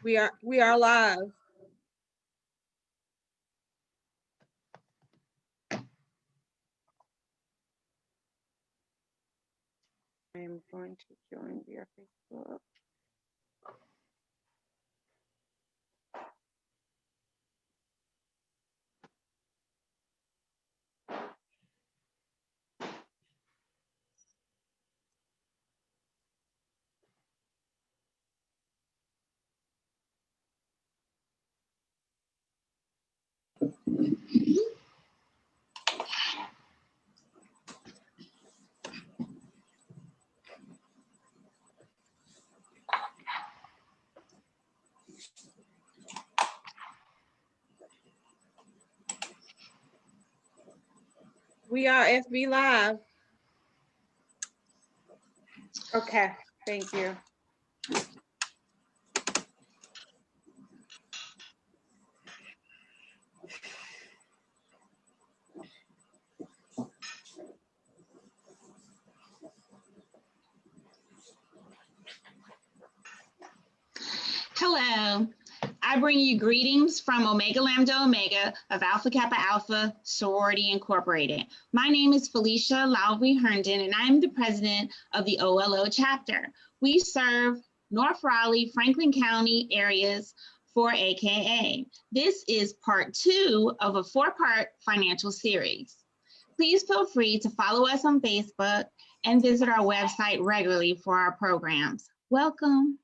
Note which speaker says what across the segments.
Speaker 1: We are live. I am going to join via Facebook. We are FB Live. Okay, thank you.
Speaker 2: Hello, I bring you greetings from Omega Lambda Omega of Alpha Kappa Alpha Sorority Incorporated. My name is Felicia Lowry Herndon, and I am the president of the OLO chapter. We serve North Raleigh, Franklin County areas for AKA. This is part 2 of a 4-part financial series. Please feel free to follow us on Facebook and visit our website regularly for our programs. Welcome.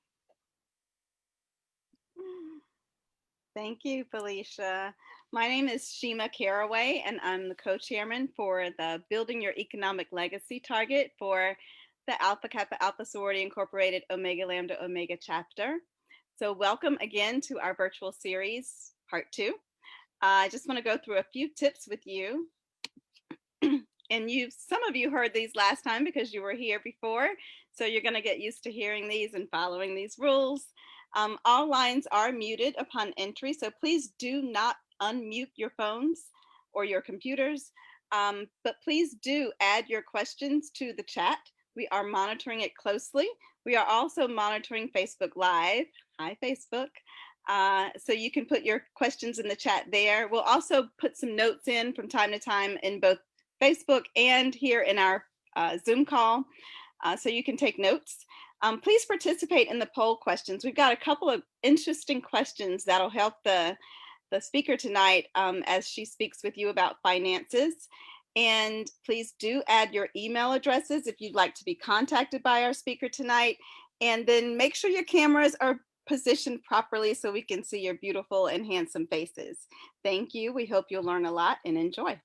Speaker 3: Thank you, Felicia. My name is Shima Caraway, and I'm the co-chairman for the Building Your Economic Legacy target for the Alpha Kappa Alpha Sorority Incorporated Omega Lambda Omega chapter. So welcome again to our virtual series, part 2. I just want to go through a few tips with you. And some of you heard these last time because you were here before. So you're going to get used to hearing these and following these rules. All lines are muted upon entry, so please do not unmute your phones or your computers, but please do add your questions to the chat. We are monitoring it closely. We are also monitoring Facebook Live. Hi, Facebook. So you can put your questions in the chat there. We'll also put some notes in from time to time in both Facebook and here in our Zoom call, so you can take notes. Please participate in the poll questions. We've got a couple of interesting questions that'll help the speaker tonight as she speaks with you about finances. And please do add your email addresses if you'd like to be contacted by our speaker tonight. And then make sure your cameras are positioned properly so we can see your beautiful and handsome faces. Thank you. We hope you'll learn a lot and enjoy.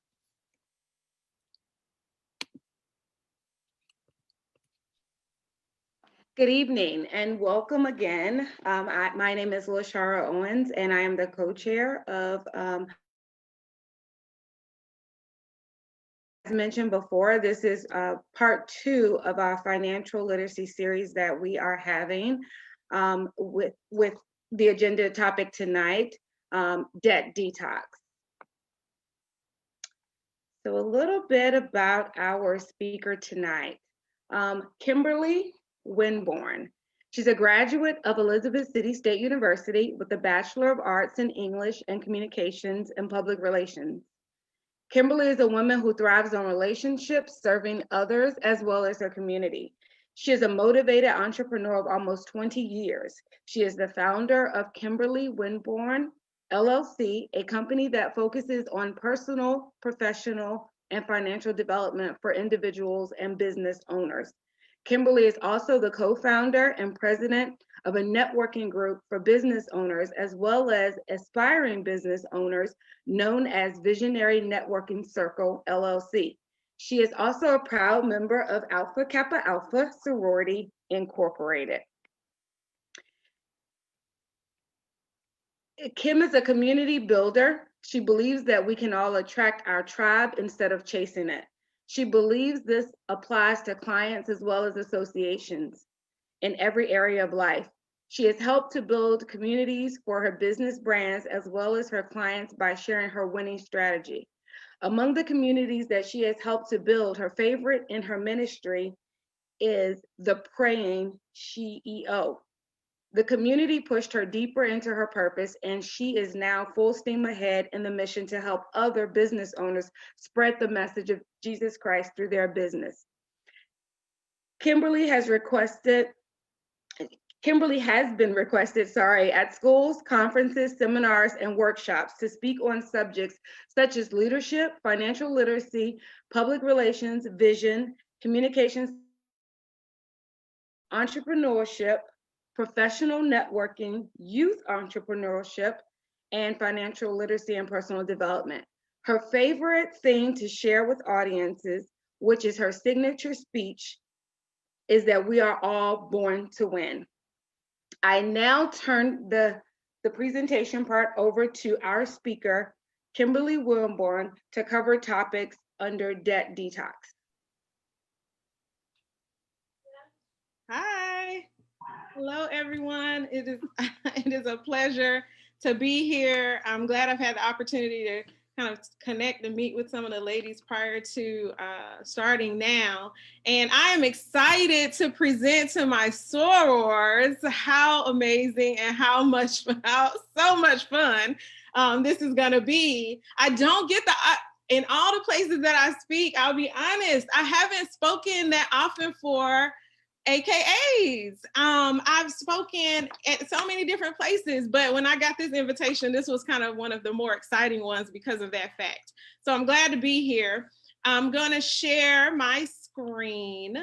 Speaker 1: Good evening and welcome again. My name is LaShara Owens and I am the co-chair of, as mentioned before, this is part 2 of our financial literacy series that we are having with the agenda topic tonight, debt detox. So a little bit about our speaker tonight. Kimberly Winborn. She's a graduate of Elizabeth City State University with a Bachelor of Arts in English and Communications and Public Relations. Kimberly is a woman who thrives on relationships, serving others, as well as her community. She is a motivated entrepreneur of almost 20 years. She is the founder of Kimberly Winborn LLC, a company that focuses on personal, professional, and financial development for individuals and business owners. Kimberly is also the co-founder and president of a networking group for business owners as well as aspiring business owners known as Visionary Networking Circle, LLC. She is also a proud member of Alpha Kappa Alpha Sorority Incorporated. Kim is a community builder. She believes that we can all attract our tribe instead of chasing it. She believes this applies to clients as well as associations in every area of life. She has helped to build communities for her business brands as well as her clients by sharing her winning strategy. Among the communities that she has helped to build, her favorite in her ministry is the Praying CEO. The community pushed her deeper into her purpose, and she is now full steam ahead in the mission to help other business owners spread the message of Jesus Christ through their business. Kimberly has been requested, at schools, conferences, seminars, and workshops to speak on subjects such as leadership, financial literacy, public relations, vision, communications, entrepreneurship, professional networking, youth entrepreneurship, and financial literacy and personal development. Her favorite thing to share with audiences, which is her signature speech, is that we are all born to win. I now turn the presentation part over to our speaker, Kimberly Wilborn, to cover topics under debt detox.
Speaker 4: Hi. Hello, everyone. It is it is a pleasure to be here. I'm glad I've had the opportunity to kind of connect and meet with some of the ladies prior to starting now. And I am excited to present to my sorors how amazing and how so much fun this is going to be. I don't get in all the places that I speak, I'll be honest, I haven't spoken that often for AKAs. I've spoken at so many different places, but when I got this invitation, this was kind of one of the more exciting ones because of that fact. So I'm glad to be here. I'm gonna share my screen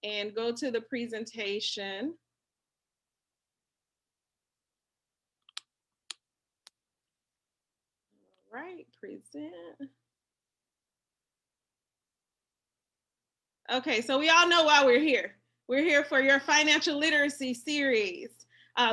Speaker 4: and go to the presentation. All right, present. Okay, so we all know why we're here. We're here for your financial literacy series,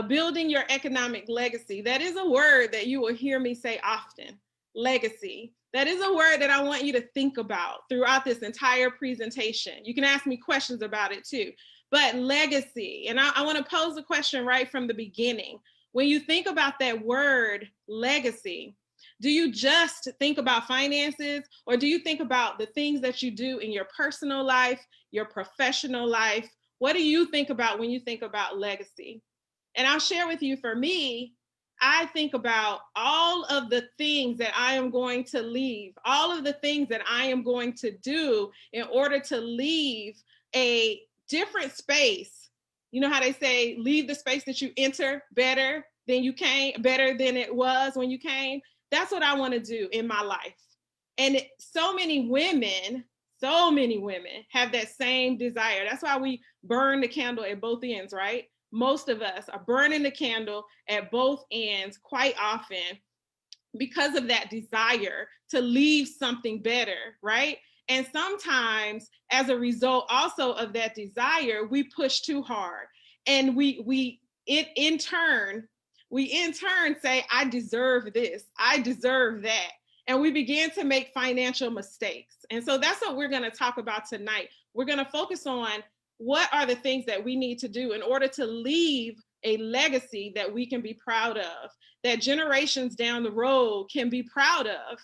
Speaker 4: building your economic legacy. That is a word that you will hear me say often, legacy. That is a word that I want you to think about throughout this entire presentation. You can ask me questions about it too, but legacy. And I want to pose a question right from the beginning. When you think about that word legacy, do you just think about finances, or do you think about the things that you do in your personal life, your professional life? What do you think about when you think about legacy? And I'll share with you, for me, I think about all of the things that I am going to leave, all of the things that I am going to do in order to leave a different space. You know how they say, leave the space that you enter better than you came, better than it was when you came. That's what I want to do in my life. And so many women have that same desire. That's why we burn the candle at both ends, right? Most of us are burning the candle at both ends quite often because of that desire to leave something better, right? And sometimes as a result also of that desire, we push too hard. And we in turn say, I deserve this, I deserve that. And we begin to make financial mistakes. And so that's what we're going to talk about tonight. We're going to focus on what are the things that we need to do in order to leave a legacy that we can be proud of, that generations down the road can be proud of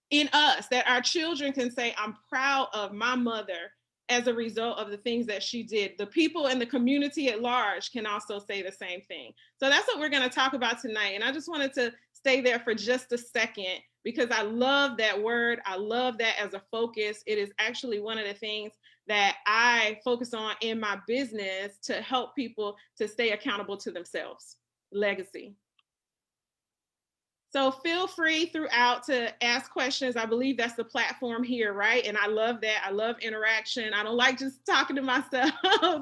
Speaker 4: in us, that our children can say, I'm proud of my mother as a result of the things that she did. The people in the community at large can also say the same thing. So that's what we're going to talk about tonight. And I just wanted to stay there for just a second because I love that word. I love that as a focus. It is actually one of the things that I focus on in my business to help people to stay accountable to themselves. Legacy. So feel free throughout to ask questions. I believe that's the platform here, right? And I love that. I love interaction. I don't like just talking to myself,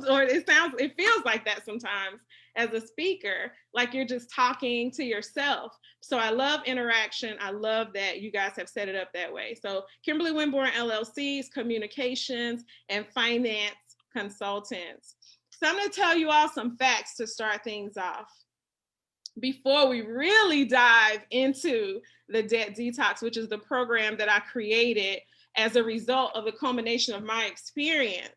Speaker 4: or it feels like that sometimes as a speaker, like you're just talking to yourself. So I love interaction. I love that you guys have set it up that way. So Kimberly Winborn LLC's communications and finance consultants. So I'm going to tell you all some facts to start things off before we really dive into the Debt Detox, which is the program that I created as a result of the culmination of my experience.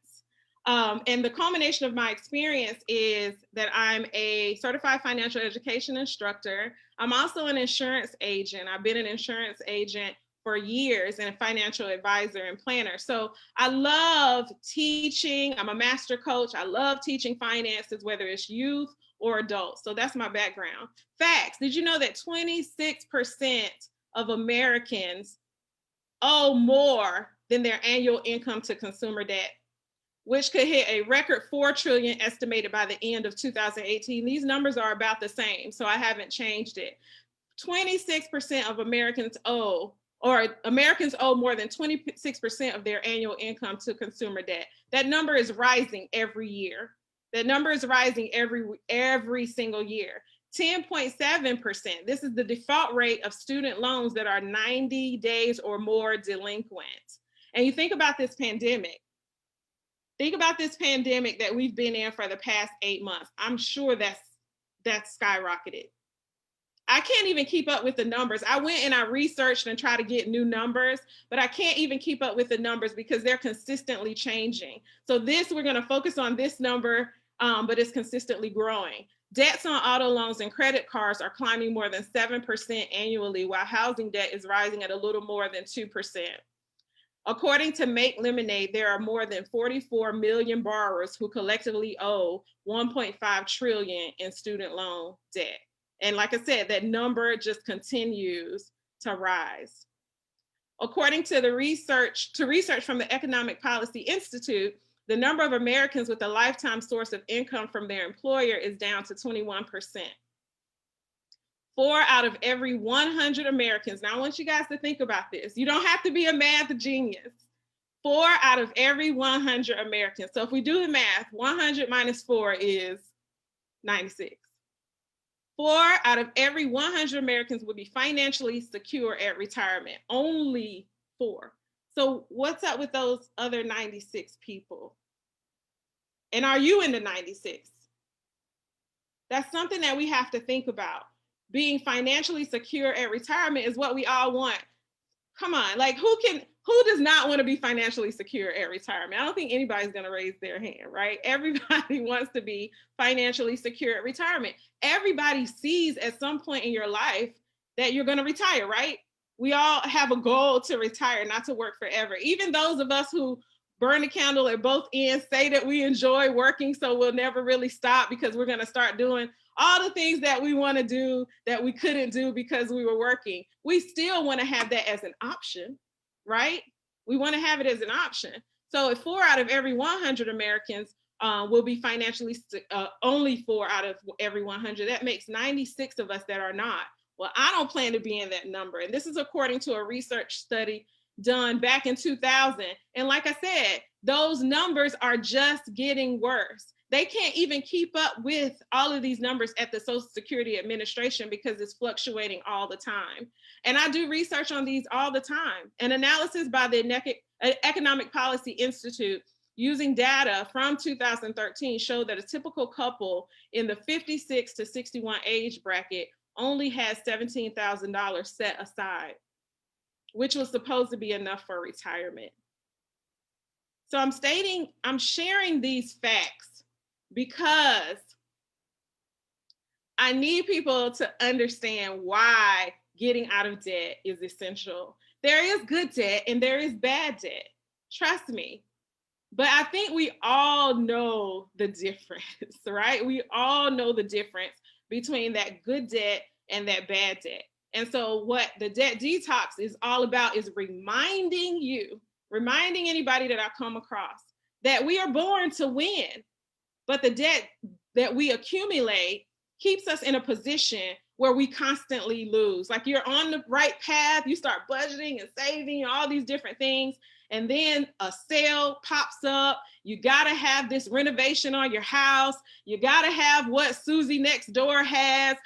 Speaker 4: And the culmination of my experience is that I'm a certified financial education instructor. I'm also an insurance agent. I've been an insurance agent for years and a financial advisor and planner. So I love teaching. I'm a master coach. I love teaching finances, whether it's youth or adults. So that's my background. Facts. Did you know that 26% of Americans owe more than their annual income to consumer debt, which could hit a record 4 trillion estimated by the end of 2018. These numbers are about the same, so I haven't changed it. 26% of Americans owe more than 26% of their annual income to consumer debt. That number is rising every year. That number is rising every single year. 10.7%, this is the default rate of student loans that are 90 days or more delinquent. And you think about this pandemic. Think about this pandemic that we've been in for the past 8 months. I'm sure that's skyrocketed. I can't even keep up with the numbers. I went and I researched and tried to get new numbers, but I can't even keep up with the numbers because they're consistently changing. So we're going to focus on this number, but it's consistently growing. Debts on auto loans and credit cards are climbing more than 7% annually, while housing debt is rising at a little more than 2%. According to Make Lemonade, there are more than 44 million borrowers who collectively owe 1.5 trillion in student loan debt. And like I said, that number just continues to rise. According to research from the Economic Policy Institute, the number of Americans with a lifetime source of income from their employer is down to 21%. 4 out of every 100 Americans, now I want you guys to think about this. You don't have to be a math genius. 4 out of every 100 Americans. So if we do the math, 100 minus 4 is 96. 4 out of every 100 Americans will be financially secure at retirement. Only 4. So what's up with those other 96 people? And are you in the 96? That's something that we have to think about. Being financially secure at retirement is what we all want. Come on, like who does not want to be financially secure at retirement? I don't think anybody's going to raise their hand, right? Everybody wants to be financially secure at retirement. Everybody sees at some point in your life that you're going to retire, right? We all have a goal to retire, not to work forever. Even those of us who burn the candle at both ends, say that we enjoy working, so we'll never really stop because we're going to start doing all the things that we want to do that we couldn't do because we were working. We still want to have that as an option, right? We want to have it as an option. So if 4 out of every 100 Americans will be financially, only 4 out of every 100, that makes 96 of us that are not. Well, I don't plan to be in that number. And this is according to a research study done back in 2000. And like I said, those numbers are just getting worse. They can't even keep up with all of these numbers at the Social Security Administration because it's fluctuating all the time. And I do research on these all the time. An analysis by the Economic Policy Institute using data from 2013 showed that a typical couple in the 56 to 61 age bracket only has $17,000 set aside, which was supposed to be enough for retirement. So I'm sharing these facts because I need people to understand why getting out of debt is essential. There is good debt and there is bad debt. Trust me. But I think we all know the difference, right? We all know the difference between that good debt and that bad debt. And so what the debt detox is all about is reminding anybody that I come across that we are born to win, but the debt that we accumulate keeps us in a position where we constantly lose. Like you're on the right path, you start budgeting and saving, all these different things, and then a sale pops up. You gotta have this renovation on your house. You gotta have what Susie next door has.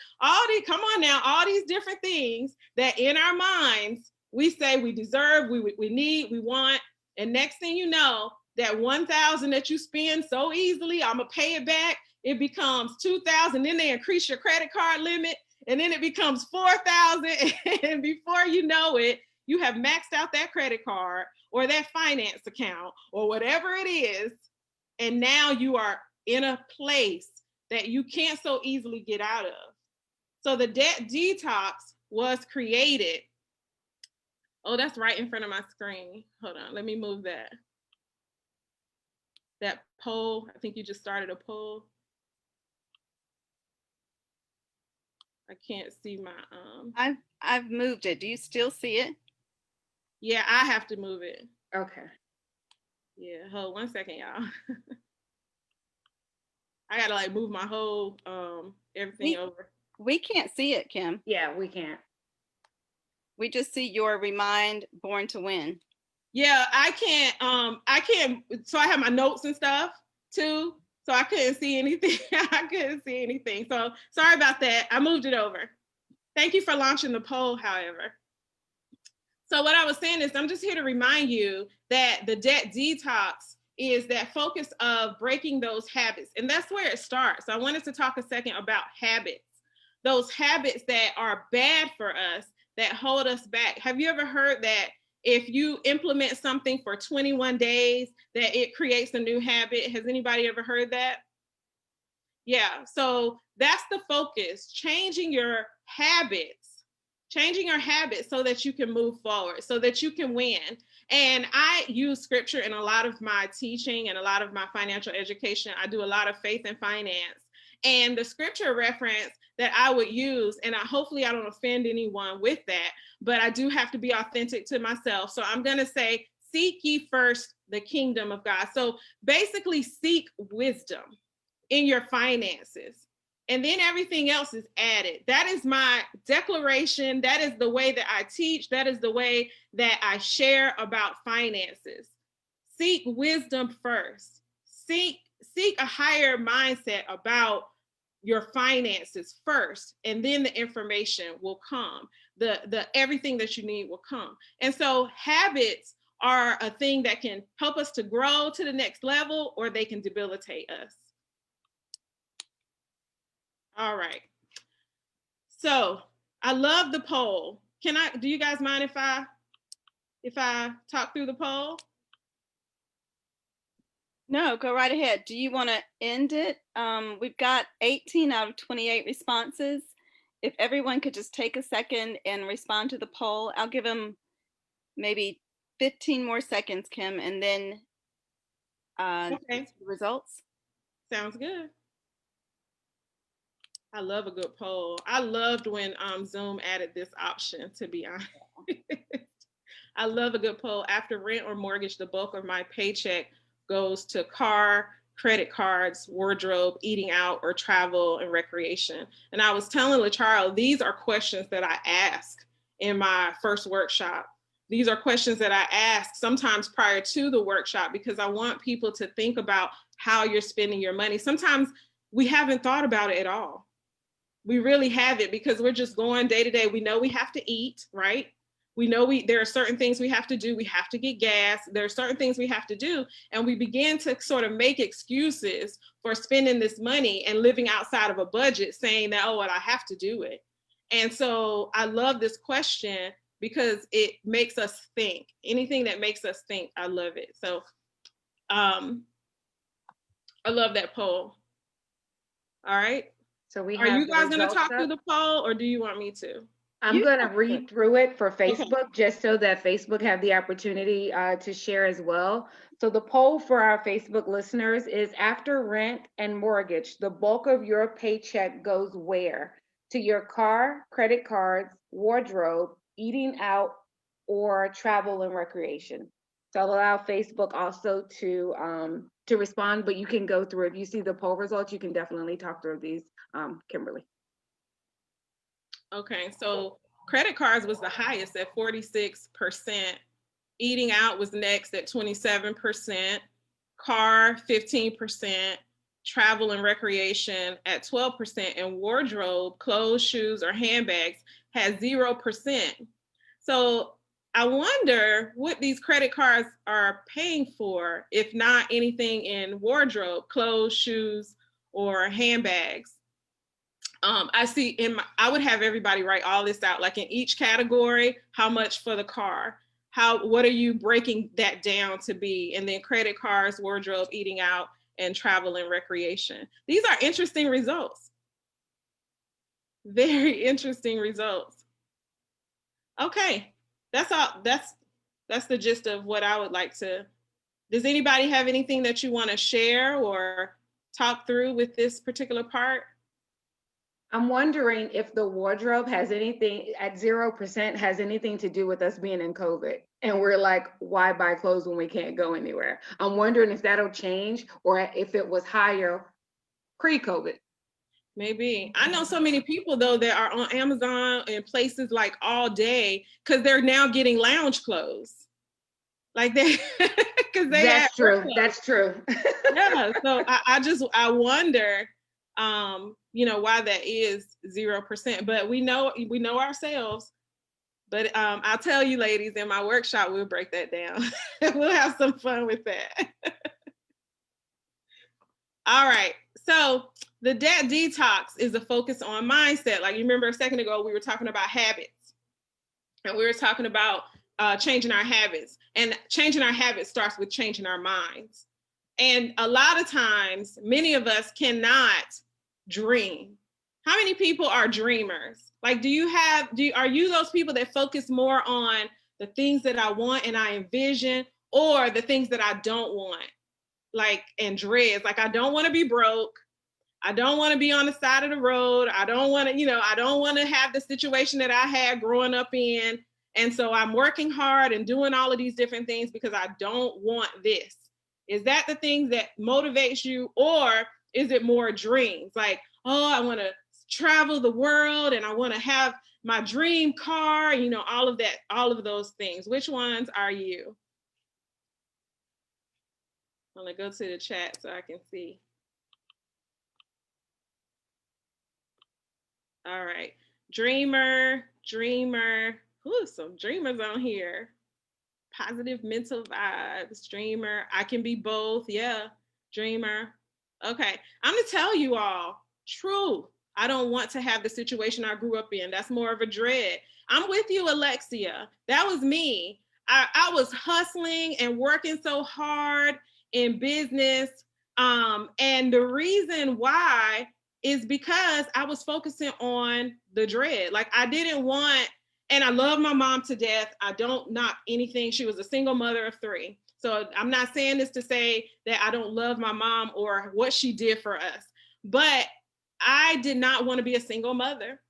Speaker 4: Come on now, all these different things that in our minds, we say we deserve, we need, we want. And next thing you know, that $1,000 that you spend so easily, I'm gonna pay it back. It becomes $2,000. Then they increase your credit card limit, and then it becomes $4,000. And before you know it, you have maxed out that credit card or that finance account or whatever it is. And now you are in a place that you can't so easily get out of. So the debt detox was created. Oh, that's right in front of my screen. Hold on, let me move that. That poll, I think you just started a poll. I can't see my,
Speaker 3: I've moved it. Do you still see it?
Speaker 4: yeah, I have to move it.
Speaker 1: Okay.
Speaker 4: Yeah, hold 1 second, y'all. I gotta like move my whole, everything over.
Speaker 3: We can't see it, Kim.
Speaker 1: Yeah, we can't.
Speaker 3: We just see your remind Born to Win.
Speaker 4: Yeah, I can't, so I have my notes and stuff too. So I couldn't see anything. I couldn't see anything. So sorry about that. I moved it over. Thank you for launching the poll, however. So what I was saying is I'm just here to remind you that the debt detox is that focus of breaking those habits. And that's where it starts. I wanted to talk a second about habits, those habits that are bad for us, that hold us back. Have you ever heard that if you implement something for 21 days, that it creates a new habit? Has anybody ever heard that? Yeah, so that's the focus, changing your habits so that you can move forward, so that you can win. And I use scripture in a lot of my teaching and a lot of my financial education. I do a lot of faith and finance. And the scripture reference that I would use, and hopefully I don't offend anyone with that, but I do have to be authentic to myself. So I'm going to say, seek ye first the kingdom of God. So basically, seek wisdom in your finances. And then everything else is added. That is my declaration. That is the way that I teach. That is the way that I share about finances. Seek wisdom first. Seek a higher mindset about your finances first, and then the information will come. The everything that you need will come. And so habits are a thing that can help us to grow to the next level, or they can debilitate us. All right. So I love the poll. Do you guys mind if I talk through the poll?
Speaker 3: No, go right ahead. Do you want to end it? We've got 18 out of 28 responses. If everyone could just take a second and respond to the poll, I'll give them maybe 15 more seconds, Kim, and then
Speaker 4: Okay.
Speaker 3: the results.
Speaker 4: Sounds good. I love a good poll. I loved when Zoom added this option, to be honest. I love a good poll. After rent or mortgage, the bulk of my paycheck goes to car, credit cards, wardrobe, eating out, or travel and recreation. And I was telling LaCharles, these are questions that I ask in my first workshop. These are questions that I ask sometimes prior to the workshop, because I want people to think about how you're spending your money. Sometimes we haven't thought about it at all. We really haven't, because we're just going day to day. We know we have to eat, right? We know there are certain things we have to do. We have to get gas. There are certain things we have to do. And we begin to sort of make excuses for spending this money and living outside of a budget, saying that, oh, well, I have to do it. And so I love this question because it makes us think. Anything that makes us think, I love it. So I love that poll. All right.
Speaker 1: So we
Speaker 4: Are
Speaker 1: have
Speaker 4: you guys going to talk
Speaker 1: up.
Speaker 4: through the poll, or do you want me to?
Speaker 1: I'm going to read through it for Facebook,
Speaker 4: Okay,
Speaker 1: just so that Facebook have the opportunity to share as well. So the poll for our Facebook listeners is: after rent and mortgage, the bulk of your paycheck goes where? To your car, credit cards, wardrobe, eating out, or travel and recreation. So I'll allow Facebook also to respond, but you can go through. If you see the poll results, you can definitely talk through these, Kimberly.
Speaker 4: Okay, so credit cards was the highest at 46%. Eating out was next at 27%. Car, 15%. Travel and recreation at 12%. And wardrobe, clothes, shoes, or handbags has 0%. So I wonder what these credit cards are paying for, if not anything in wardrobe, clothes, shoes, or handbags. I see I would have everybody write all this out, like in each category, how much for the car, what are you breaking that down to be? And then credit cards, wardrobe, eating out, and travel and recreation. These are interesting results. Very interesting results. Okay, that's all. That's the gist of what I would like to. Does anybody have anything that you want to share or talk through with this particular part?
Speaker 1: I'm wondering if the wardrobe has anything at 0% has anything to do with us being in COVID. And we're like, why buy clothes when we can't go anywhere? I'm wondering if that'll change or if it was higher pre-COVID.
Speaker 4: Maybe. I know so many people though that are on Amazon and places like all day because they're now getting lounge clothes. Like they because they have
Speaker 1: That's true. That's true.
Speaker 4: yeah. So I wonder why that is 0%. But we know ourselves. But I'll tell you ladies, in my workshop, we'll break that down. We'll have some fun with that. All right. So the debt detox is a focus on mindset. Like you remember a second ago, we were talking about habits and we were talking about changing our habits, and changing our habits starts with changing our minds. And a lot of times, many of us cannot dream. How many people are dreamers? Like, are you those people that focus more on the things that I want and I envision, or the things that I don't want? Like, and dreads, like I don't want to be broke. I don't want to be on the side of the road. I don't want to have the situation that I had growing up in. And so I'm working hard and doing all of these different things because I don't want this. Is that the thing that motivates you? Or is it more dreams? Like, oh, I want to travel the world and I want to have my dream car, all of that, all of those things. Which ones are you? I'm going to go to the chat so I can see. All right. Dreamer. Ooh, some dreamers on here. Positive mental vibes. Dreamer. I can be both. Yeah. Dreamer. Okay. I'm going to tell you all, true. I don't want to have the situation I grew up in. That's more of a dread. I'm with you, Alexia. That was me. I was hustling and working so hard in business. And the reason why is because I was focusing on the dread. Like I didn't want, and I love my mom to death. I don't knock anything. She was a single mother of 3. So I'm not saying this to say that I don't love my mom or what she did for us, but I did not want to be a single mother.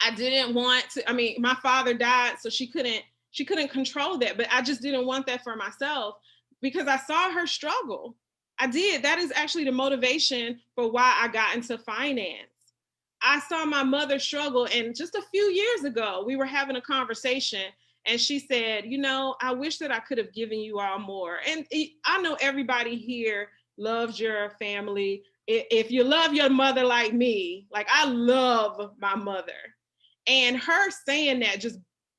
Speaker 4: I didn't want to, my father died, so she couldn't control that, but I just didn't want that for myself because I saw her struggle. I did. That is actually the motivation for why I got into finance. I saw my mother struggle. And just a few years ago, we were having a conversation and she said, I wish that I could have given you all more. And I know everybody here loves your family. If you love your mother like me, like I love my mother. And her saying that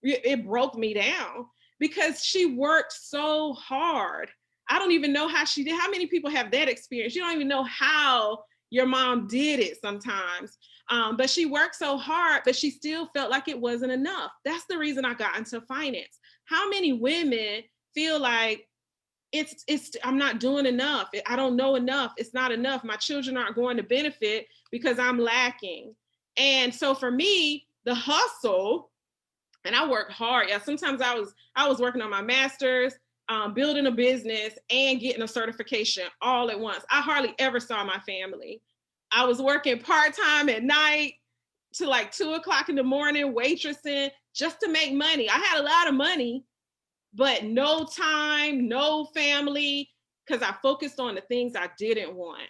Speaker 4: it broke me down because she worked so hard. I don't even know how she did. How many people have that experience? You don't even know how your mom did it sometimes. But she worked so hard, but she still felt like it wasn't enough. That's the reason I got into finance. How many women feel like I'm not doing enough. I don't know enough. It's not enough. My children aren't going to benefit because I'm lacking. And so for me, the hustle, and I worked hard. Yeah, sometimes I was working on my master's, building a business and getting a certification all at once. I hardly ever saw my family. I was working part-time at night to like 2:00 in the morning, waitressing just to make money. I had a lot of money, but no time, no family, because I focused on the things I didn't want.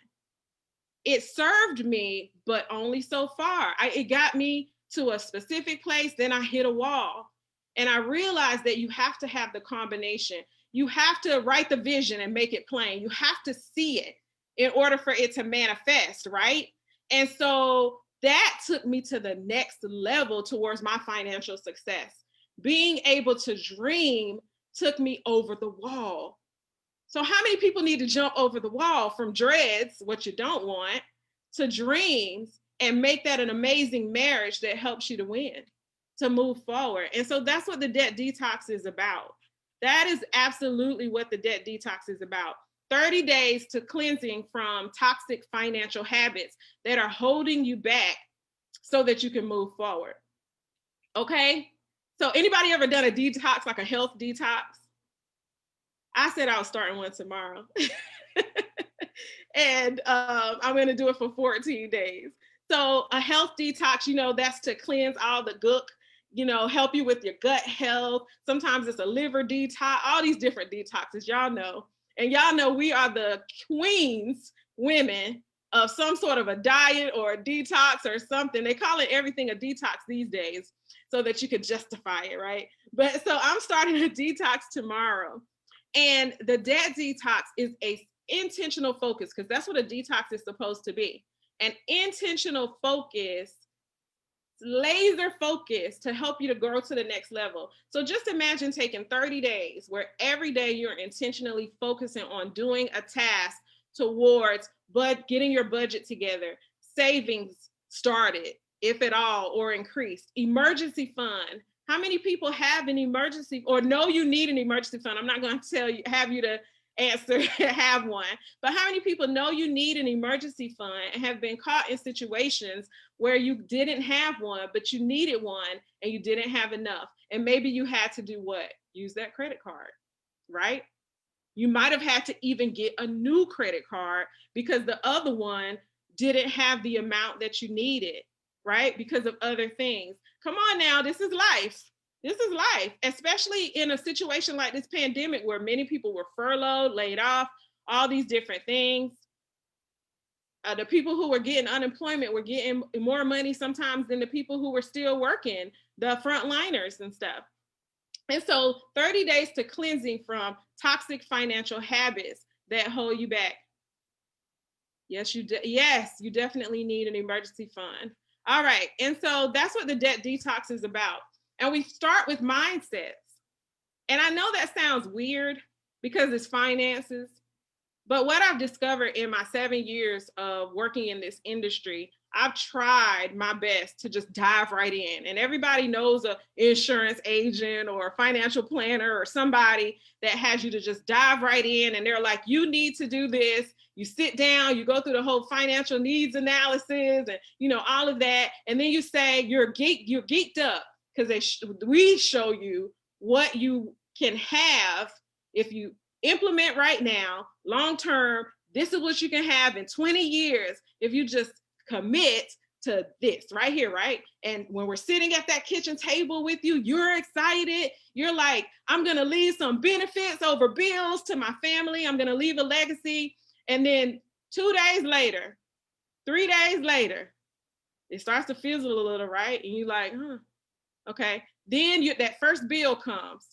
Speaker 4: It served me, but only so far. It got me to a specific place, then I hit a wall. And I realized that you have to have the combination. You have to write the vision and make it plain. You have to see it in order for it to manifest, right? And so that took me to the next level towards my financial success. Being able to dream took me over the wall. So how many people need to jump over the wall from dreads, what you don't want, to dreams and make that an amazing marriage that helps you to win, to move forward? And so that's what the debt detox is about. That is absolutely what the debt detox is about. 30 days to cleansing from toxic financial habits that are holding you back so that you can move forward. Okay? So anybody ever done a detox, like a health detox? I said I was starting one tomorrow. And I'm going to do it for 14 days. So a health detox, that's to cleanse all the gook, help you with your gut health. Sometimes it's a liver detox, all these different detoxes, y'all know. And y'all know we are the queens, women, of some sort of a diet or a detox or something. They call it everything a detox these days so that you could justify it, right? But so I'm starting a detox tomorrow. And the debt detox is a intentional focus, because that's what a detox is supposed to be. An intentional focus, laser focus to help you to grow to the next level. So just imagine taking 30 days where every day you're intentionally focusing on doing a task towards getting your budget together, savings started, if at all, or increased, emergency fund. How many people have an emergency or know you need an emergency fund? I'm not going to have you to answer have one, but how many people know you need an emergency fund and have been caught in situations where you didn't have one, but you needed one and you didn't have enough? And maybe you had to do what? Use that credit card, right? You might have had to even get a new credit card because the other one didn't have the amount that you needed, right? Because of other things. Come on now, this is life. This is life, especially in a situation like this pandemic where many people were furloughed, laid off, all these different things. The people who were getting unemployment were getting more money sometimes than the people who were still working, the frontliners and stuff. And so 30 days to cleansing from toxic financial habits that hold you back. Yes, you definitely need an emergency fund. All right. And so that's what the debt detox is about. And we start with mindsets. And I know that sounds weird because it's finances, but what I've discovered in my 7 years of working in this industry, I've tried my best to just dive right in. And everybody knows an insurance agent or a financial planner or somebody that has you to just dive right in. And they're like, you need to do this. You sit down, you go through the whole financial needs analysis and all of that. And then you say you're geeked up because we show you what you can have if you implement right now, long term. This is what you can have in 20 years if you just commit to this right here, right? And when we're sitting at that kitchen table with you, you're excited. You're like, I'm going to leave some benefits over bills to my family. I'm going to leave a legacy. And then 2 days later, 3 days later, it starts to fizzle a little, right? And you're like, okay. Then that first bill comes.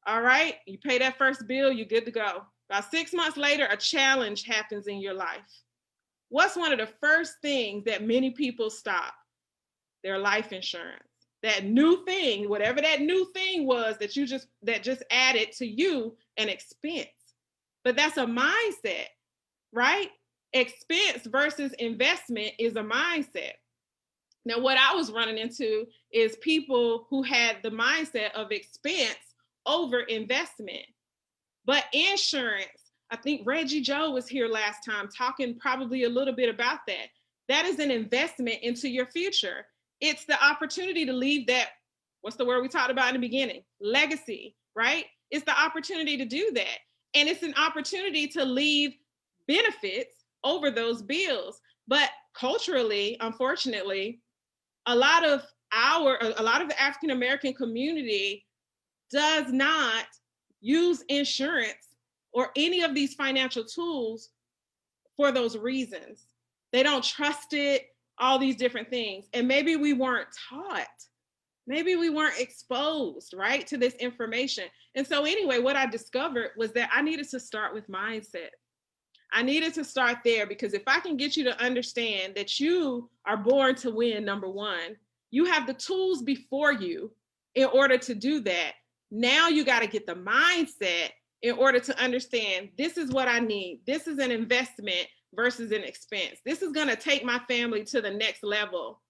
Speaker 4: All right. You pay that first bill, you're good to go. About 6 months later, a challenge happens in your life. What's one of the first things that many people stop? Their life insurance. That new thing, whatever that new thing was that just added to you an expense. But that's a mindset, right? Expense versus investment is a mindset. Now, what I was running into is people who had the mindset of expense over investment. But insurance, I think Reggie Joe was here last time talking probably a little bit about that. That is an investment into your future. It's the opportunity to leave that, what's the word we talked about in the beginning? Legacy, right? It's the opportunity to do that. And it's an opportunity to leave benefits over those bills. But culturally, unfortunately, a lot of the African-American community does not use insurance or any of these financial tools for those reasons. They don't trust it, all these different things. And maybe we weren't taught. Maybe we weren't exposed, right, to this information. And so anyway, what I discovered was that I needed to start with mindset. I needed to start there because if I can get you to understand that you are born to win, number one, you have the tools before you in order to do that. Now you got to get the mindset in order to understand this is what I need. This is an investment versus an expense. This is going to take my family to the next level.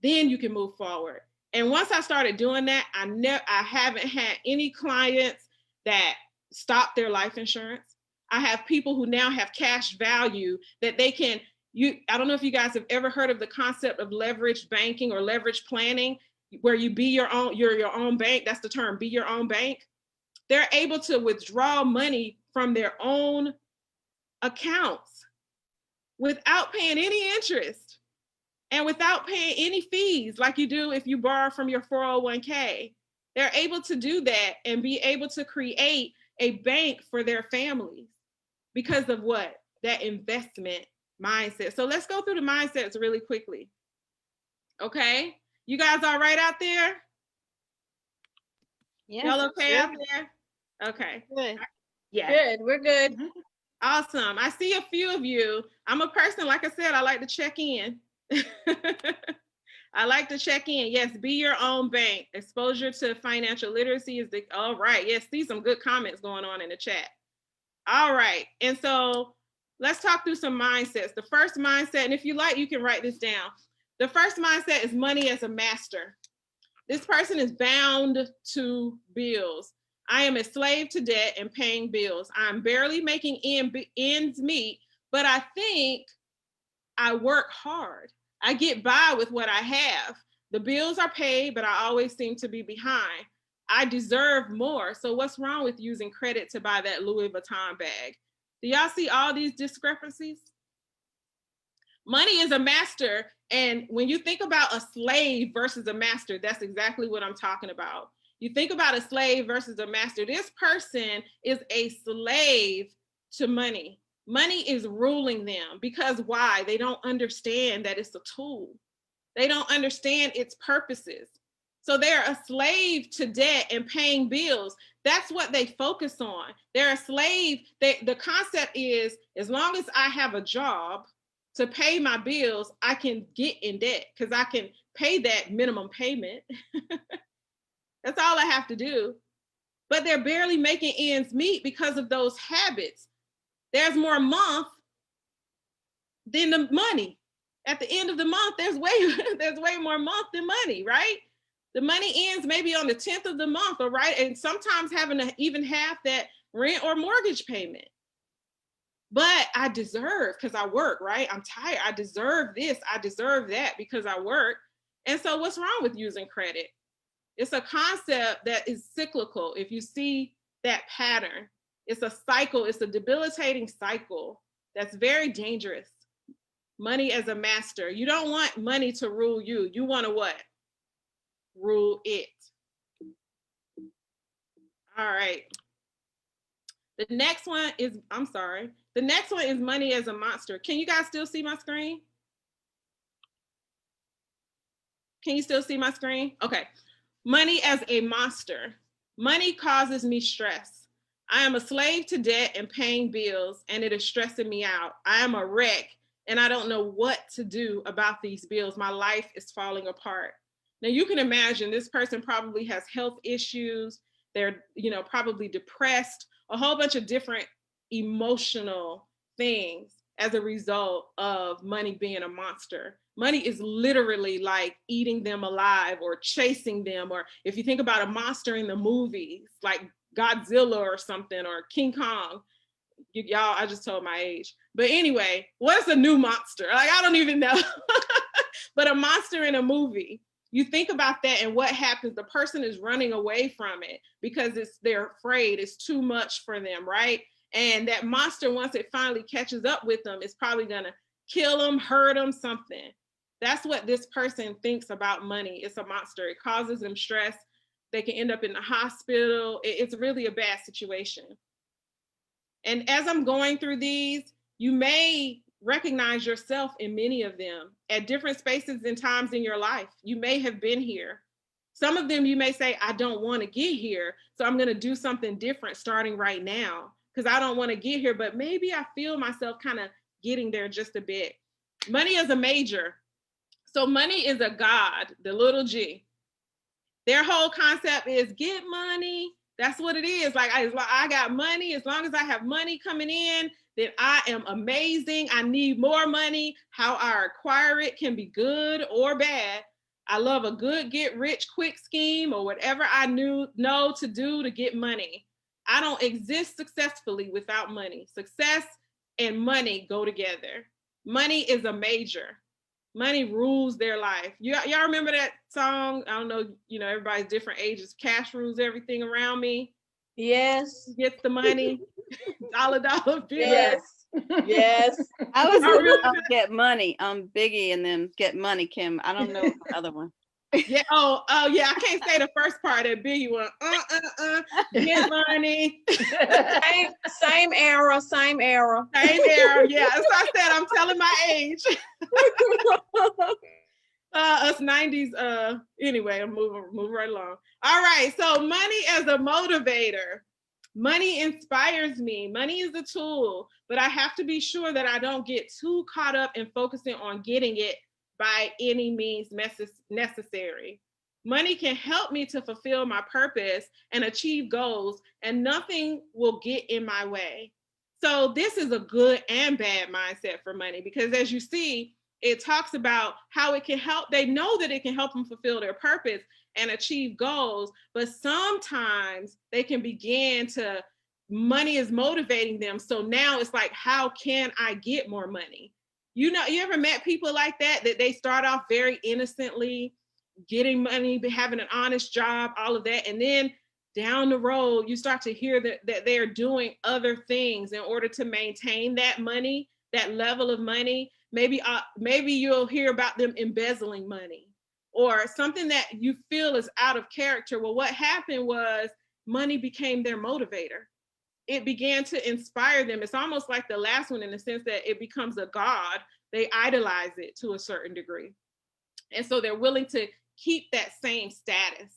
Speaker 4: Then you can move forward. And once I started doing that, I haven't had any clients that stopped their life insurance. I have people who now have cash value that they can, I don't know if you guys have ever heard of the concept of leverage banking or leverage planning, where you you're your own bank. That's the term, be your own bank. They're able to withdraw money from their own accounts without paying any interest and without paying any fees like you do if you borrow from your 401k. They're able to do that and be able to create a bank for their families because of what? That investment mindset. So let's go through the mindsets really quickly. Okay? You guys all right out there?
Speaker 3: Yes,
Speaker 4: Y'all okay
Speaker 3: good.
Speaker 4: out there? Okay.
Speaker 3: Good.
Speaker 1: Yes.
Speaker 4: Good. We're good. Awesome. I see a few of you. I'm a person, like I said, I like to check in. I like to check in. Yes, be your own bank. Exposure to financial literacy is the, all right. Yes, see some good comments going on in the chat. All right. And so let's talk through some mindsets. The first mindset, and if you like, you can write this down. The first mindset is money as a master. This person is bound to bills. I am a slave to debt and paying bills. I'm barely making ends meet, but I think I work hard. I get by with what I have. The bills are paid, but I always seem to be behind. I deserve more. So what's wrong with using credit to buy that Louis Vuitton bag? Do y'all see all these discrepancies? Money is a master. And when you think about a slave versus a master, that's exactly what I'm talking about. You think about a slave versus a master. This person is a slave to money. Money is ruling them because why? They don't understand that it's a tool. They don't understand its purposes. So they're a slave to debt and paying bills. That's what they focus on. They're a slave. The concept is, as long as I have a job to pay my bills, I can get in debt because I can pay that minimum payment. That's all I have to do. But they're barely making ends meet because of those habits. There's more month than the money. At the end of the month, there's way more month than money, right? The money ends maybe on the 10th of the month, or right, and sometimes having to even half that rent or mortgage payment. But I deserve, because I work, right? I'm tired. I deserve this. I deserve that because I work. And so what's wrong with using credit? It's a concept that is cyclical. If you see that pattern, it's a cycle. It's a debilitating cycle that's very dangerous. Money as a master. You don't want money to rule you. You want to what? Rule it. All right. The next one is, I'm sorry. The next one is money as a monster. Can you guys still see my screen? Can you still see my screen? Okay. Money as a monster. Money causes me stress. I am a slave to debt and paying bills, and it is stressing me out. I am a wreck, and I don't know what to do about these bills. My life is falling apart. Now you can imagine this person probably has health issues. They're, probably depressed, a whole bunch of different emotional things as a result of money being a monster. Money is literally like eating them alive or chasing them. Or if you think about a monster in the movies, like Godzilla or something, or King Kong, y'all, I just told my age. But anyway, what's a new monster? Like, I don't even know. But a monster in a movie, you think about that and what happens, the person is running away from it because they're afraid, it's too much for them, right? And that monster, once it finally catches up with them, is probably gonna kill them, hurt them, something. That's what this person thinks about money. It's a monster. It causes them stress. They can end up in the hospital. It's really a bad situation. And as I'm going through these, you may recognize yourself in many of them at different spaces and times in your life. You may have been here. Some of them you may say, I don't want to get here, so I'm going to do something different starting right now because I don't want to get here, but maybe I feel myself kind of getting there just a bit. Money is a major. So money is a god, the little g. Their whole concept is get money. That's what it is. Like, I got money. As long as I have money coming in, then I am amazing. I need more money. How I acquire it can be good or bad. I love a good get rich quick scheme or whatever I know to do to get money. I don't exist successfully without money. Success and money go together. Money is a major. Money rules their life. Y'all remember that song? I don't know, everybody's different ages. Cash rules everything around me.
Speaker 5: Yes.
Speaker 4: Gets the money. Dollar bill.
Speaker 5: Yes. Yes.
Speaker 3: I was
Speaker 4: Oh, really?
Speaker 3: Get Money. Biggie and then Get Money, Kim. I don't know the other one.
Speaker 4: Yeah. Oh, yeah. I can't say the first part of Biggie one. Get money.
Speaker 5: Same era, same era.
Speaker 4: Same era. Yeah. As I said, I'm telling my age. Us 90s. Anyway, I'm moving right along. All right. So money as a motivator. Money inspires me. Money is a tool, but I have to be sure that I don't get too caught up in focusing on getting it by any means necessary. Money can help me to fulfill my purpose and achieve goals, and nothing will get in my way. So this is a good and bad mindset for money, because as you see, it talks about how it can help. They know that it can help them fulfill their purpose and achieve goals, but sometimes they can begin to, money is motivating them. So now it's like, how can I get more money? You know, you ever met people like that they start off very innocently, getting money, having an honest job, all of that, and then down the road you start to hear that they're doing other things in order to maintain that money, that level of money. Maybe you'll hear about them embezzling money or something that you feel is out of character. Well, what happened was money became their motivator. It began to inspire them. It's almost like the last one in the sense that it becomes a god. They idolize it to a certain degree. And so they're willing to keep that same status.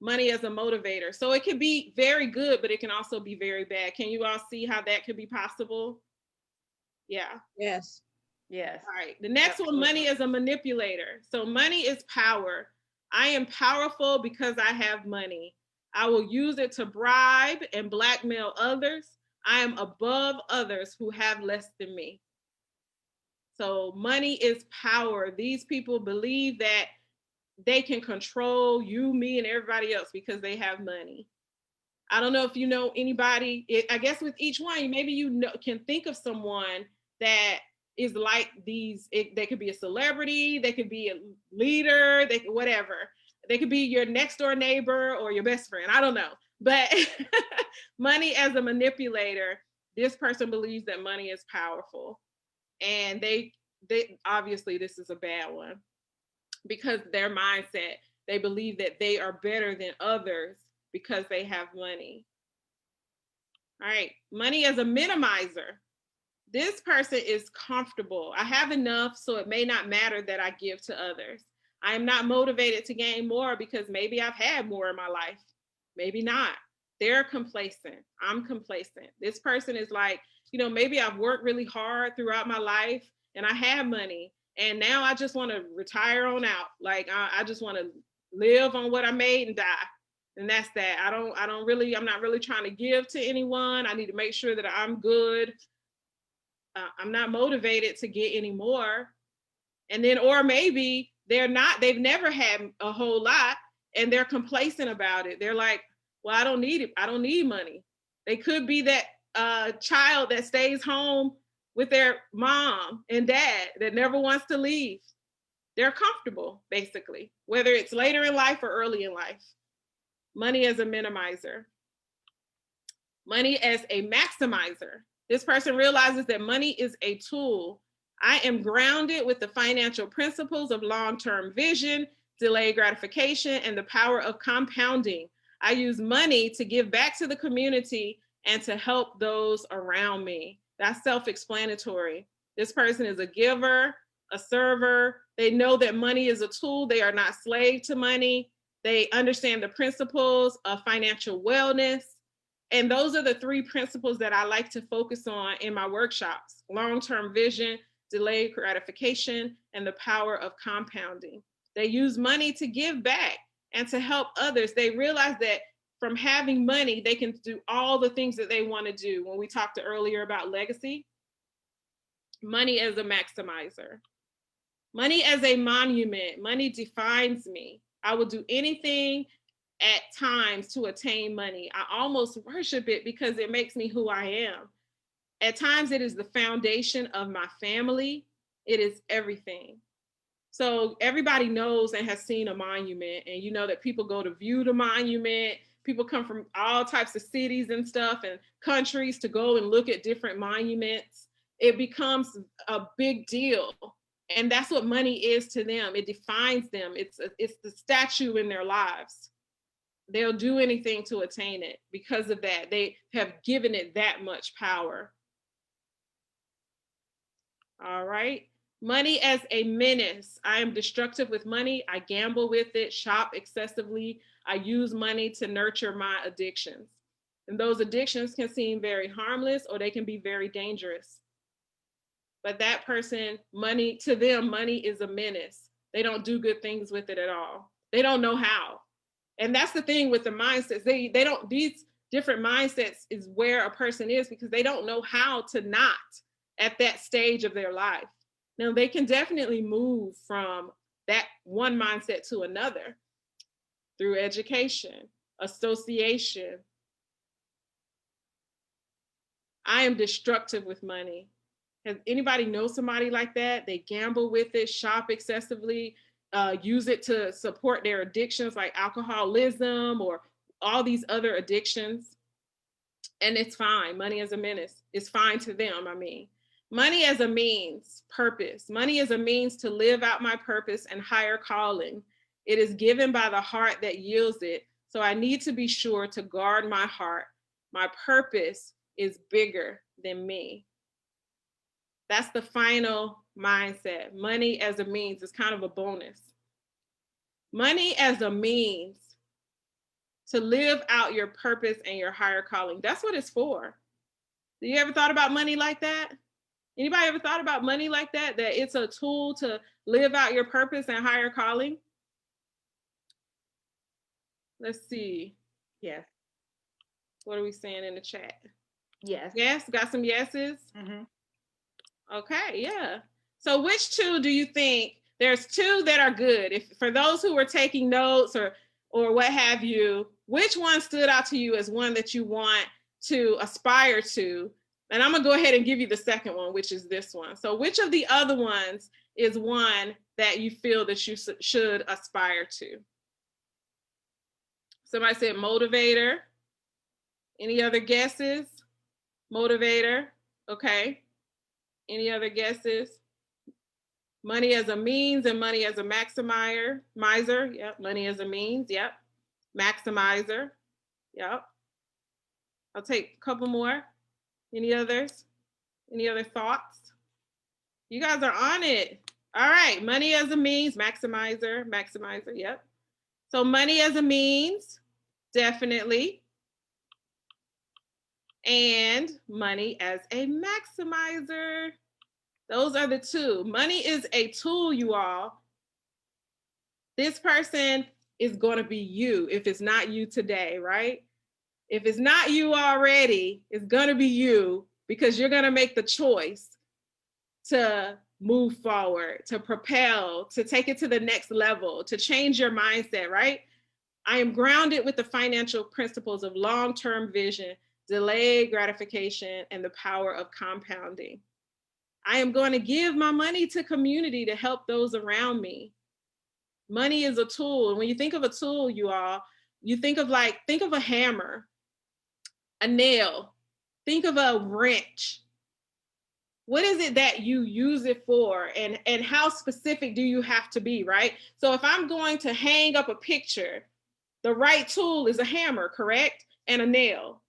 Speaker 4: Money as a motivator. So it can be very good, but it can also be very bad. Can you all see how that could be possible? Yeah.
Speaker 5: Yes.
Speaker 1: Yes.
Speaker 4: All right. The next one, money as a manipulator. So money is power. I am powerful because I have money. I will use it to bribe and blackmail others. I am above others who have less than me. So money is power. These people believe that they can control you, me, and everybody else because they have money. I don't know if you know anybody. I guess with each one, maybe you can think of someone that is like these. They could be a celebrity, they could be a leader, they could whatever. They could be your next door neighbor or your best friend. I don't know. But money as a manipulator, this person believes that money is powerful. And they obviously this is a bad one because their mindset, they believe that they are better than others because they have money. All right, money as a minimizer. This person is comfortable. I have enough, so it may not matter that I give to others. I am not motivated to gain more because maybe I've had more in my life. Maybe not. They're complacent. I'm complacent. This person is like, maybe I've worked really hard throughout my life and I have money. And now I just want to retire on out. Like I just want to live on what I made and die. And that's that. I'm not really trying to give to anyone. I need to make sure that I'm good. I'm not motivated to get any more. And then, or maybe they've never had a whole lot and they're complacent about it. They're like, well, I don't need it. I don't need money. They could be that child that stays home with their mom and dad that never wants to leave. They're comfortable, basically, whether it's later in life or early in life. Money as a minimizer. Money as a maximizer. This person realizes that money is a tool. I am grounded with the financial principles of long-term vision, delayed gratification, and the power of compounding. I use money to give back to the community and to help those around me. That's self-explanatory. This person is a giver, a server. They know that money is a tool. They are not slave to money. They understand the principles of financial wellness. And those are the three principles that I like to focus on in my workshops: long-term vision, delayed gratification, and the power of compounding. They use money to give back and to help others. They realize that from having money, they can do all the things that they want to do. When we talked earlier about legacy, money as a maximizer. Money as a monument. Money defines me. I will do anything at times to attain money. I almost worship it because it makes me who I am. At times it is the foundation of my family. It is everything. So everybody knows and has seen a monument, and you know that people go to view the monument. People come from all types of cities and stuff and countries to go and look at different monuments. it becomes a big deal. And that's what money is to them. It defines them. It's the statue in their lives. They'll do anything to attain it because of that. They have given it that much power. All right. Money as a menace. I am destructive with money. I gamble with it, shop excessively. I use money to nurture my addictions. And those addictions can seem very harmless or they can be very dangerous. But that person, money, to them, money is a menace. They don't do good things with it at all. They don't know how. And that's the thing with the mindsets. They don't, these different mindsets is where a person is because they don't know how to not at that stage of their life. Now, they can definitely move from that one mindset to another through education, association. I am destructive with money. Has anybody know somebody like that? They gamble with it, shop excessively, use it to support their addictions like alcoholism or all these other addictions. And it's fine. Money as a menace. It's fine to them, I mean. Money as a means, purpose. Money is a means to live out my purpose and higher calling. It is given by the heart that yields it. So I need to be sure to guard my heart. My purpose is bigger than me. That's the final mindset. Money as a means is kind of a bonus. Money as a means to live out your purpose and your higher calling. That's what it's for. Do you ever thought about money like that? Anybody ever thought about money like that? That it's a tool to live out your purpose and higher calling? Let's see.
Speaker 1: Yes.
Speaker 4: What are we saying in the chat?
Speaker 1: Yes.
Speaker 4: Yes, got some yeses?
Speaker 1: Mm-hmm.
Speaker 4: Okay, yeah. So which two do you think? There's two that are good. If for those who were taking notes or what have you, which one stood out to you as one that you want to aspire to? And I'm gonna go ahead and give you the second one, which is this one. So which of the other ones is one that you feel that you should aspire to? Somebody said motivator. Any other guesses? Motivator. Okay. Any other guesses? Money as a means and money as a maximizer. Miser. Yep. Money as a means. Yep. Maximizer. Yep. I'll take a couple more. Any others? Any other thoughts? You guys are on it. All right. Money as a means. Maximizer. Maximizer. Yep. So money as a means. Definitely. And money as a maximizer. Those are the two. Money is a tool, you all. This person is going to be you if it's not you today, right? If it's not you already, it's going to be you because you're going to make the choice to move forward, to propel, to take it to the next level, to change your mindset, right? I am grounded with the financial principles of long-term vision, delayed gratification, and the power of compounding. I am going to give my money to community to help those around me. Money is a tool. And when you think of a tool, you all, you think of a hammer, a nail, think of a wrench. What is it that you use it for? And how specific do you have to be, right? So if I'm going to hang up a picture, the right tool is a hammer, correct? And a nail,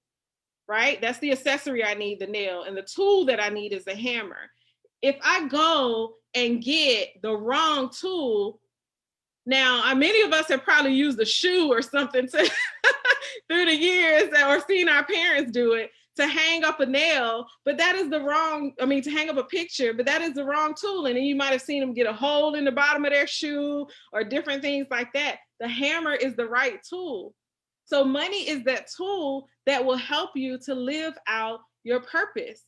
Speaker 4: right? That's the accessory I need, the nail. And the tool that I need is a hammer. If I go and get the wrong tool, now many of us have probably used a shoe or something to through the years or seen our parents do it to hang up a nail, but that is the wrong, to hang up a picture, but that is the wrong tool. And then you might have seen them get a hole in the bottom of their shoe or different things like that. The hammer is the right tool. So money is that tool that will help you to live out your purpose,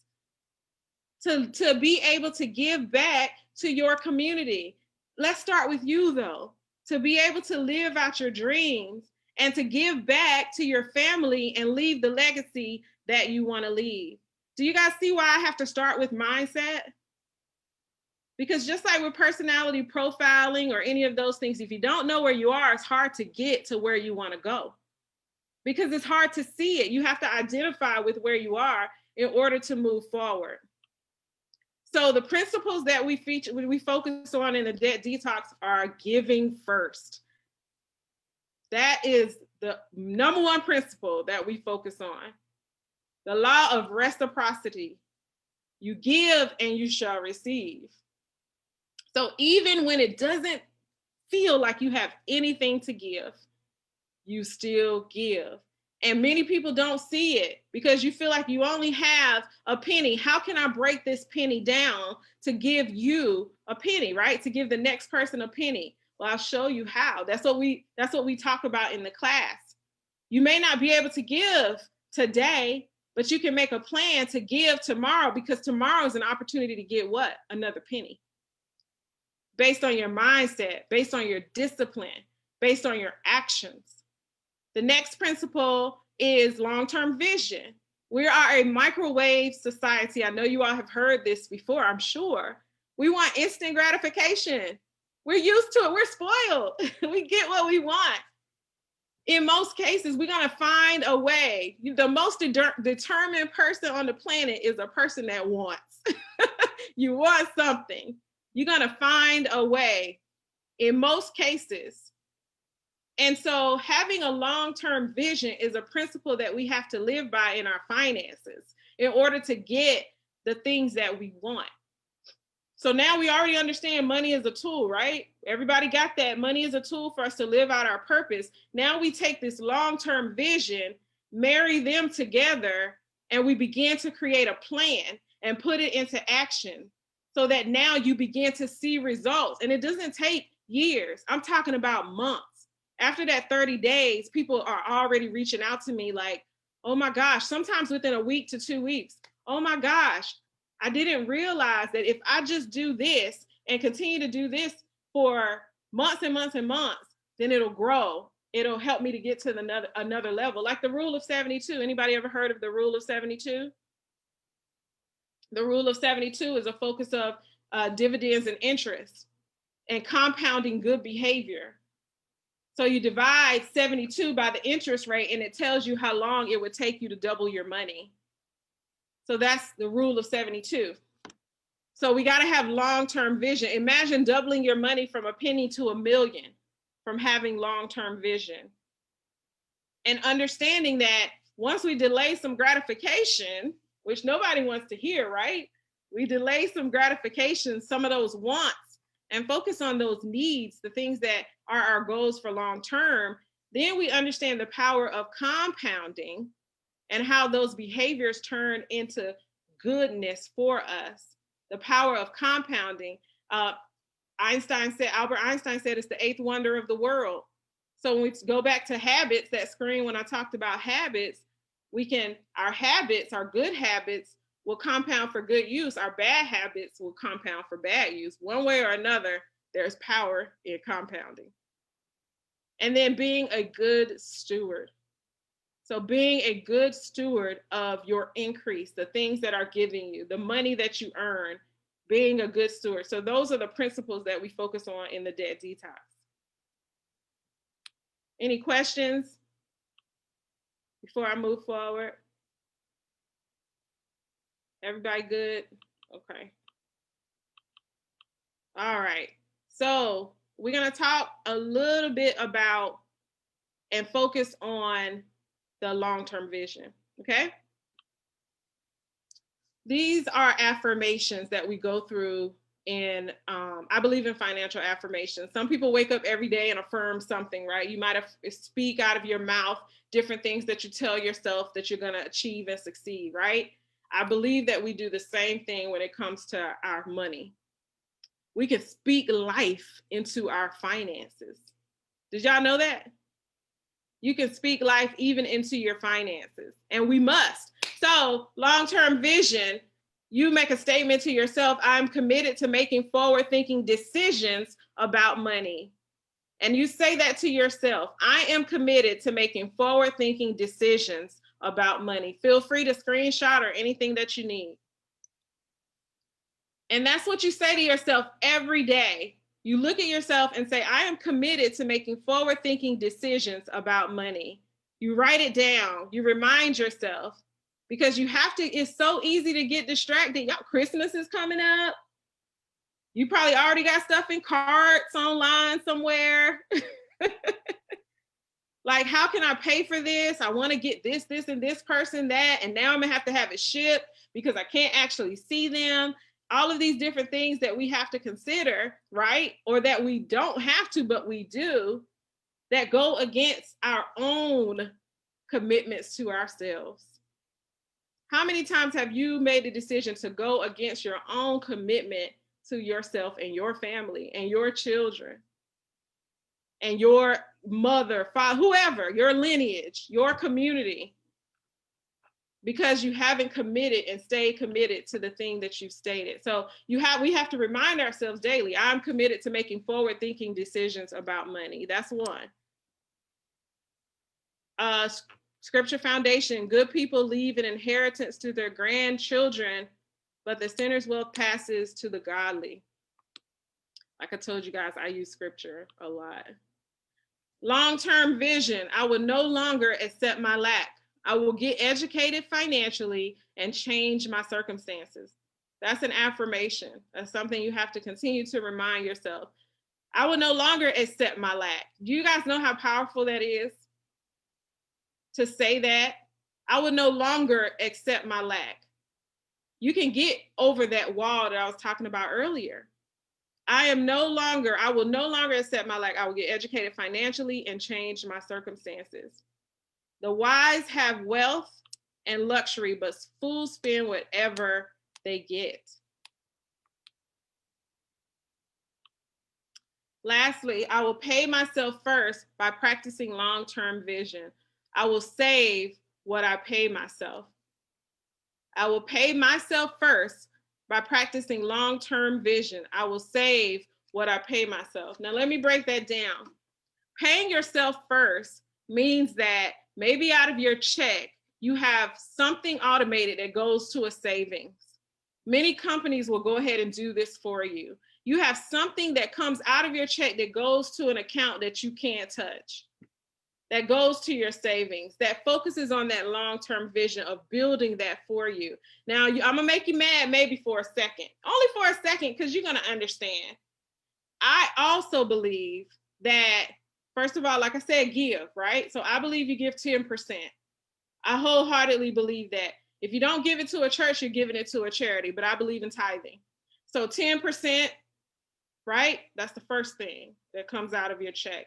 Speaker 4: to be able to give back to your community. Let's start with you though, to be able to live out your dreams and to give back to your family and leave the legacy that you want to leave. Do you guys see why I have to start with mindset? Because just like with personality profiling or any of those things, if you don't know where you are, it's hard to get to where you want to go because it's hard to see it. You have to identify with where you are in order to move forward. So the principles that we focus on in the debt detox are giving first. That is the number one principle that we focus on. The law of reciprocity. You give and you shall receive. So even when it doesn't feel like you have anything to give, you still give. And many people don't see it because you feel like you only have a penny. How can I break this penny down to give you a penny, right? To give the next person a penny. Well, I'll show you how. That's what we talk about in the class. You may not be able to give today, but you can make a plan to give tomorrow, because tomorrow is an opportunity to get what? Another penny. Based on your mindset, based on your discipline, based on your actions. The next principle is long-term vision. We are a microwave society. I know you all have heard this before, I'm sure. We want instant gratification. We're used to it. We're spoiled. We get what we want. In most cases, we're going to find a way. The most determined person on the planet is a person that wants. You want something. You're going to find a way in most cases. And so having a long-term vision is a principle that we have to live by in our finances in order to get the things that we want. So now we already understand money is a tool, right? Everybody got that. Money is a tool for us to live out our purpose. Now we take this long-term vision, marry them together, and we begin to create a plan and put it into action so that now you begin to see results. And it doesn't take years. I'm talking about months. After that 30 days, people are already reaching out to me like, oh my gosh, sometimes within a week to 2 weeks. Oh my gosh, I didn't realize that if I just do this and continue to do this for months and months and months, then it'll grow. It'll help me to get to another level. Like the rule of 72. Anybody ever heard of the rule of 72? The rule of 72 is a focus of dividends and interest and compounding good behavior. So you divide 72 by the interest rate and it tells you how long it would take you to double your money. So that's the rule of 72. So we got to have long-term vision. Imagine doubling your money from a penny to $1 million from having long-term vision. And understanding that once we delay some gratification, which nobody wants to hear, right? We delay some gratification, some of those wants, and focus on those needs, the things that are our goals for long-term. Then we understand the power of compounding and how those behaviors turn into goodness for us. The power of compounding. Albert Einstein said it's the 8th wonder of the world. So when we go back to habits, that screen when I talked about habits, our habits, our good habits will compound for good use. Our bad habits will compound for bad use. One way or another, there's power in compounding. And then being a good steward. So being a good steward of your increase, the things that are giving you, the money that you earn, being a good steward. So those are the principles that we focus on in the debt detox. Any questions before I move forward? Everybody good? Okay. All right. So we're going to talk a little bit about and focus on the long-term vision, okay? These are affirmations that we go through in, I believe in financial affirmations. Some people wake up every day and affirm something, right? You might have speak out of your mouth different things that you tell yourself that you're gonna achieve and succeed, right? I believe that we do the same thing when it comes to our money. We can speak life into our finances. Did y'all know that? You can speak life even into your finances, and we must. So long-term vision, you make a statement to yourself, I'm committed to making forward-thinking decisions about money. And you say that to yourself, I am committed to making forward-thinking decisions about money. Feel free to screenshot or anything that you need. And that's what you say to yourself every day. You look at yourself and say, I am committed to making forward-thinking decisions about money. You write it down, you remind yourself, because you have to, it's so easy to get distracted. Y'all, Christmas is coming up. You probably already got stuff in carts online somewhere. Like, how can I pay for this? I want to get this, and this person, that, and now I'm gonna have to have it shipped because I can't actually see them. All of these different things that we have to consider, right? Or that we don't have to, but we do, that go against our own commitments to ourselves. How many times have you made the decision to go against your own commitment to yourself and your family and your children and your mother, father, whoever, your lineage, your community, because you haven't committed and stayed committed to the thing that you've stated? So we have to remind ourselves daily, I'm committed to making forward-thinking decisions about money. That's one. Scripture foundation, good people leave an inheritance to their grandchildren, but the sinner's wealth passes to the godly. Like I told you guys, I use scripture a lot. Long-term vision, I will no longer accept my lack. I will get educated financially and change my circumstances. That's an affirmation. That's something you have to continue to remind yourself. I will no longer accept my lack. Do you guys know how powerful that is? To say that, I will no longer accept my lack. You can get over that wall that I was talking about earlier. I will no longer accept my lack. I will get educated financially and change my circumstances. The wise have wealth and luxury, but fools spend whatever they get. Lastly, I will pay myself first by practicing long-term vision. I will save what I pay myself. I will pay myself first by practicing long-term vision. I will save what I pay myself. Now, let me break that down. Paying yourself first means that maybe out of your check, you have something automated that goes to a savings. Many companies will go ahead and do this for you. You have something that comes out of your check that goes to an account that you can't touch, that goes to your savings, that focuses on that long-term vision of building that for you. Now, I'm gonna make you mad maybe for a second, only for a second, because you're gonna understand. I also believe that, first of all, like I said, give, right? So I believe you give 10%. I wholeheartedly believe that. If you don't give it to a church, you're giving it to a charity, but I believe in tithing. So 10%, right? That's the first thing that comes out of your check.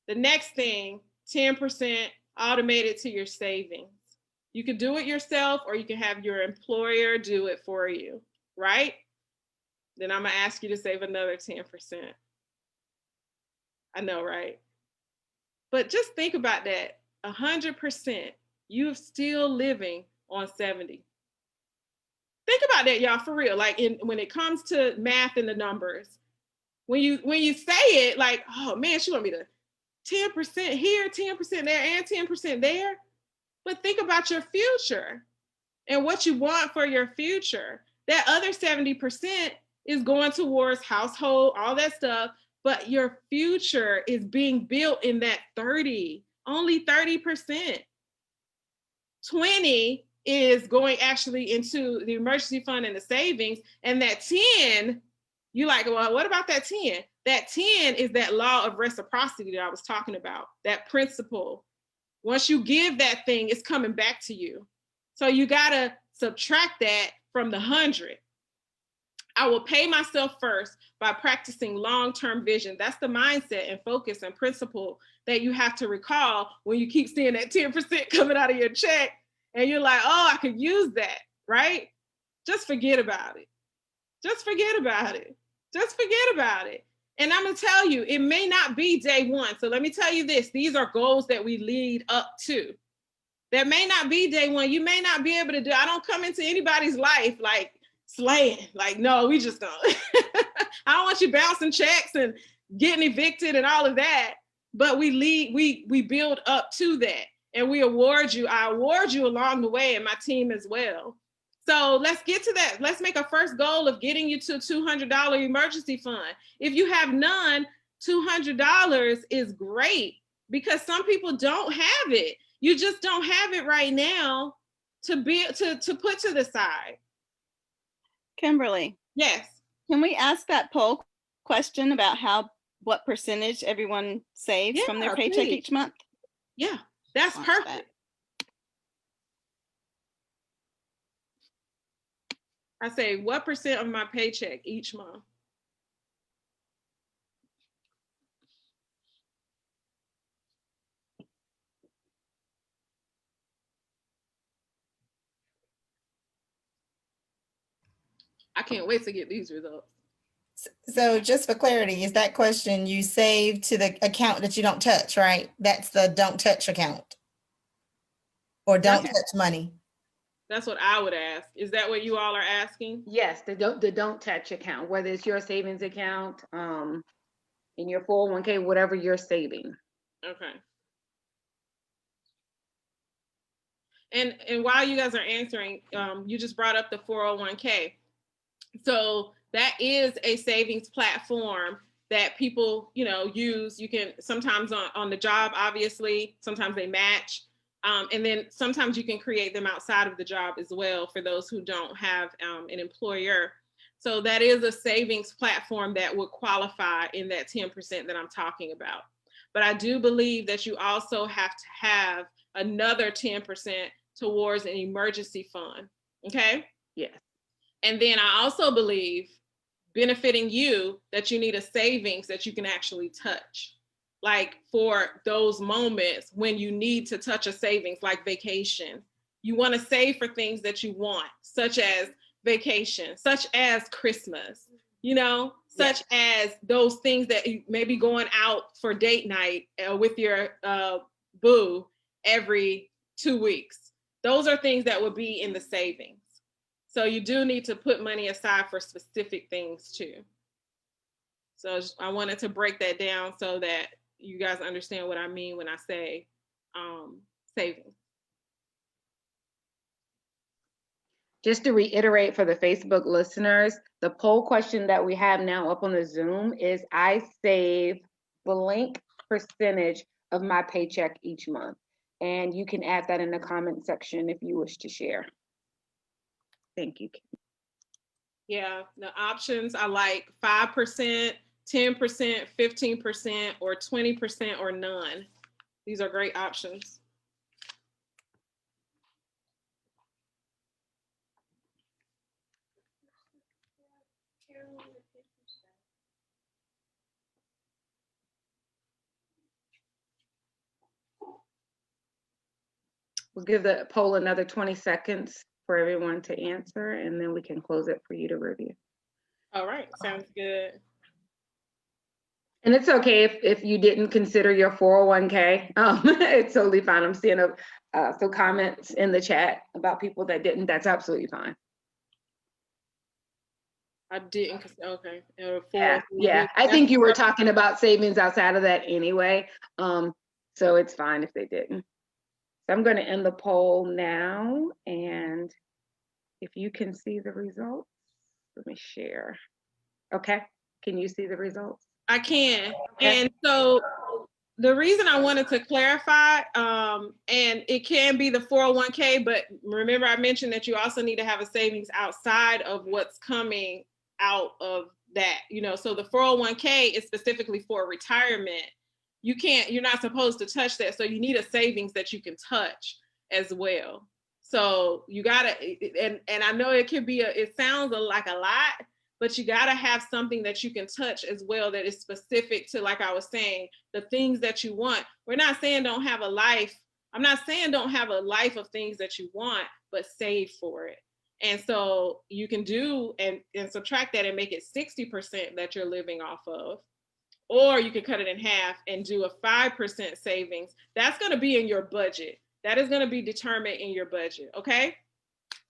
Speaker 4: The next thing, 10% automated to your savings. You can do it yourself, or you can have your employer do it for you, right? Then I'm gonna ask you to save another 10%. I know, right? But just think about that. 100%, you're still living on 70. Think about that, y'all, for real. Like, when it comes to math and the numbers, when you say it, like, oh man, she want me to 10% here, 10% there, and 10% there. But think about your future and what you want for your future. That other 70% is going towards household, all that stuff. But your future is being built in that 30, only 30%. 20 is going actually into the emergency fund and the savings. And that 10, you like, well, what about that 10? That 10 is that law of reciprocity that I was talking about, that principle. Once you give that thing, it's coming back to you. So you gotta subtract that from the 100. I will pay myself first by practicing long-term vision. That's the mindset and focus and principle that you have to recall when you keep seeing that 10% coming out of your check and you're like, oh, I could use that, right? Just forget about it. Just forget about it. Just forget about it. And I'm gonna tell you, it may not be day one. So let me tell you this, these are goals that we lead up to. That may not be day one. You may not be able to do, I don't come into anybody's life like slaying, like, no, we just don't. I don't want you bouncing checks and getting evicted and all of that. But we build up to that. And I award you along the way, and my team as well. So let's get to that. Let's make a first goal of getting you to a $200 emergency fund. If you have none, $200 is great, because some people don't have it. You just don't have it right now. to put to the side.
Speaker 3: Kimberly,
Speaker 4: Yes.
Speaker 3: can we ask that poll question about what percentage everyone saves from their
Speaker 4: Yeah,
Speaker 3: paycheck
Speaker 4: please.
Speaker 3: each month?
Speaker 4: Yeah, that's
Speaker 3: Watch
Speaker 4: perfect.
Speaker 3: that.
Speaker 4: I say, what percent of my paycheck each month? I can't wait to get these results.
Speaker 6: So just for clarity, is that question you save to the account that you don't touch, right? That's the don't touch account. Or don't touch money.
Speaker 4: That's what I would ask. Is that what you all are asking?
Speaker 1: Yes, the don't touch account, whether it's your savings account, in your 401k, whatever you're saving.
Speaker 4: Okay. And while you guys are answering, you just brought up the 401k. So that is a savings platform that people, use. You can sometimes on the job, obviously, sometimes they match. And then sometimes you can create them outside of the job as well for those who don't have an employer. So that is a savings platform that would qualify in that 10% that I'm talking about. But I do believe that you also have to have another 10% towards an emergency fund. Okay?
Speaker 1: Yes.
Speaker 4: And then I also believe, benefiting you, that you need a savings that you can actually touch. Like for those moments when you need to touch a savings, like vacation. You want to save for things that you want, such as vacation, such as Christmas, such as those things that you maybe going out for date night with your boo every 2 weeks. Those are things that would be in the savings. So you do need to put money aside for specific things too. So I wanted to break that down so that you guys understand what I mean when I say savings.
Speaker 1: Just to reiterate for the Facebook listeners, the poll question that we have now up on the Zoom is, I save blank percentage of my paycheck each month. And you can add that in the comment section if you wish to share. Thank you.
Speaker 4: Yeah, the options I like 5%, 10%, 15%, or 20%, or none. These are great options.
Speaker 1: We'll give the poll another 20 seconds for everyone to answer, and then we can close it for you to review.
Speaker 4: All right, sounds good.
Speaker 1: And it's okay if you didn't consider your 401k. It's totally fine. I'm seeing some comments in the chat about people that didn't. That's absolutely fine.
Speaker 4: I didn't. Okay.
Speaker 1: Yeah. I think you were talking about savings outside of that anyway. So it's fine if they didn't. So I'm going to end the poll now, and if you can see the results, let me share. Okay. Can you see the results?
Speaker 4: I can. Okay. And so the reason I wanted to clarify, and it can be the 401k, but remember I mentioned that you also need to have a savings outside of what's coming out of that, so the 401k is specifically for retirement. You're not supposed to touch that. So you need a savings that you can touch as well. So you gotta, and I know it sounds like a lot, but you got to have something that you can touch as well that is specific to, like I was saying, the things that you want. We're not saying don't have a life. I'm not saying don't have a life of things that you want, but save for it. And so you can do and subtract that and make it 60% that you're living off of. Or you could cut it in half and do a 5% savings. That's going to be in your budget. That is going to be determined in your budget. Okay.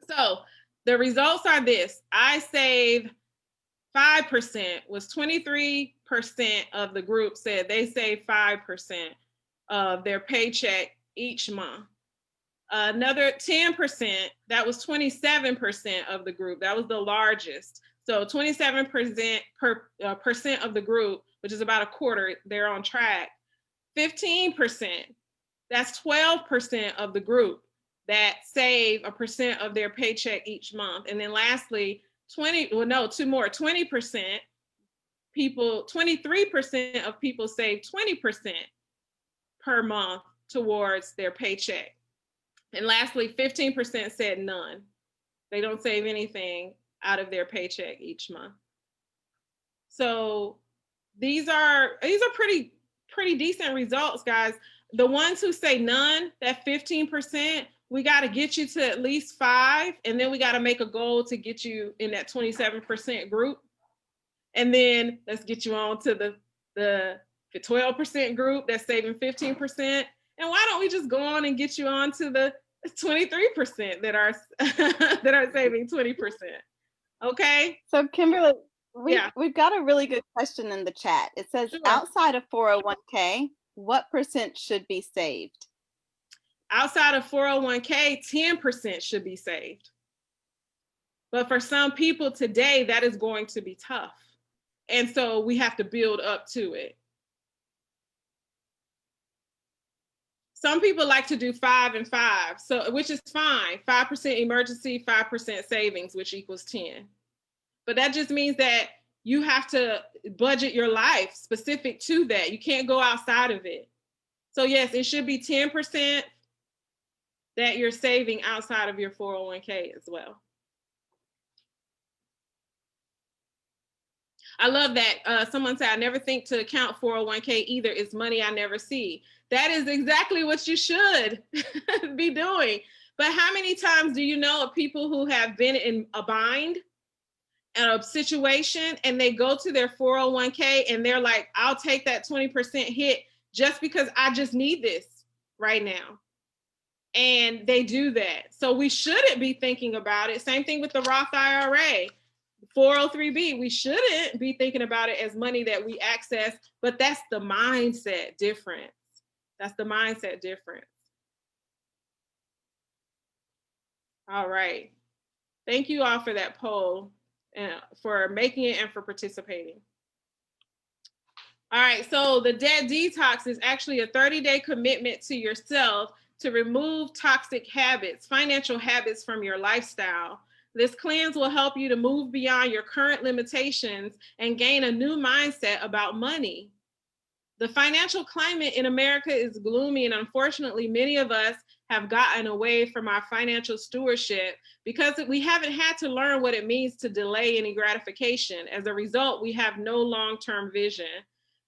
Speaker 4: So the results are this. I save 5%, was 23% of the group said they save 5% of their paycheck each month. Another 10%, that was 27% of the group. That was the largest. So 27% percent of the group, which is about a quarter, they're on track. 15%, that's 12% of the group. that save a percent of their paycheck each month. And then lastly, 20% people, 23% of people save 20% per month towards their paycheck. And lastly, 15% said none. They don't save anything out of their paycheck each month. So these are pretty decent results, guys. The ones who say none, that 15%, we got to get you to at least 5, and then we got to make a goal to get you in that 27% group. And then let's get you on to the 12% group that's saving 15%. And why don't we just go on and get you on to the 23% that are that are saving 20%? Okay.
Speaker 3: So Kimberly,
Speaker 4: Yeah.
Speaker 3: we've got a really good question in the chat. It says,
Speaker 4: Sure.
Speaker 3: outside of 401k, what percent should be saved?
Speaker 4: Outside of 401k, 10% should be saved. But for some people today, that is going to be tough. And so we have to build up to it. Some people like to do 5 and 5, so which is fine. 5% emergency, 5% savings, which equals 10. But that just means that you have to budget your life specific to that. You can't go outside of it. So yes, it should be 10% that you're saving outside of your 401k as well. I love that someone said, I never think to account 401k either. It's money I never see. That is exactly what you should be doing. But how many times do you know of people who have been in a bind, a situation, and they go to their 401k and they're like, I'll take that 20% hit just because I just need this right now. And they do that. So we shouldn't be thinking about it. Same thing with the Roth IRA. 403b, we shouldn't be thinking about it as money that we access, but that's the mindset difference. That's the mindset difference. All right. Thank you all for that poll, for making it and for participating. All right, so the debt detox is actually a 30-day commitment to yourself to remove toxic habits, financial habits from your lifestyle. This cleanse will help you to move beyond your current limitations and gain a new mindset about money. The financial climate in America is gloomy, and unfortunately, many of us have gotten away from our financial stewardship because we haven't had to learn what it means to delay any gratification. As a result, we have no long-term vision.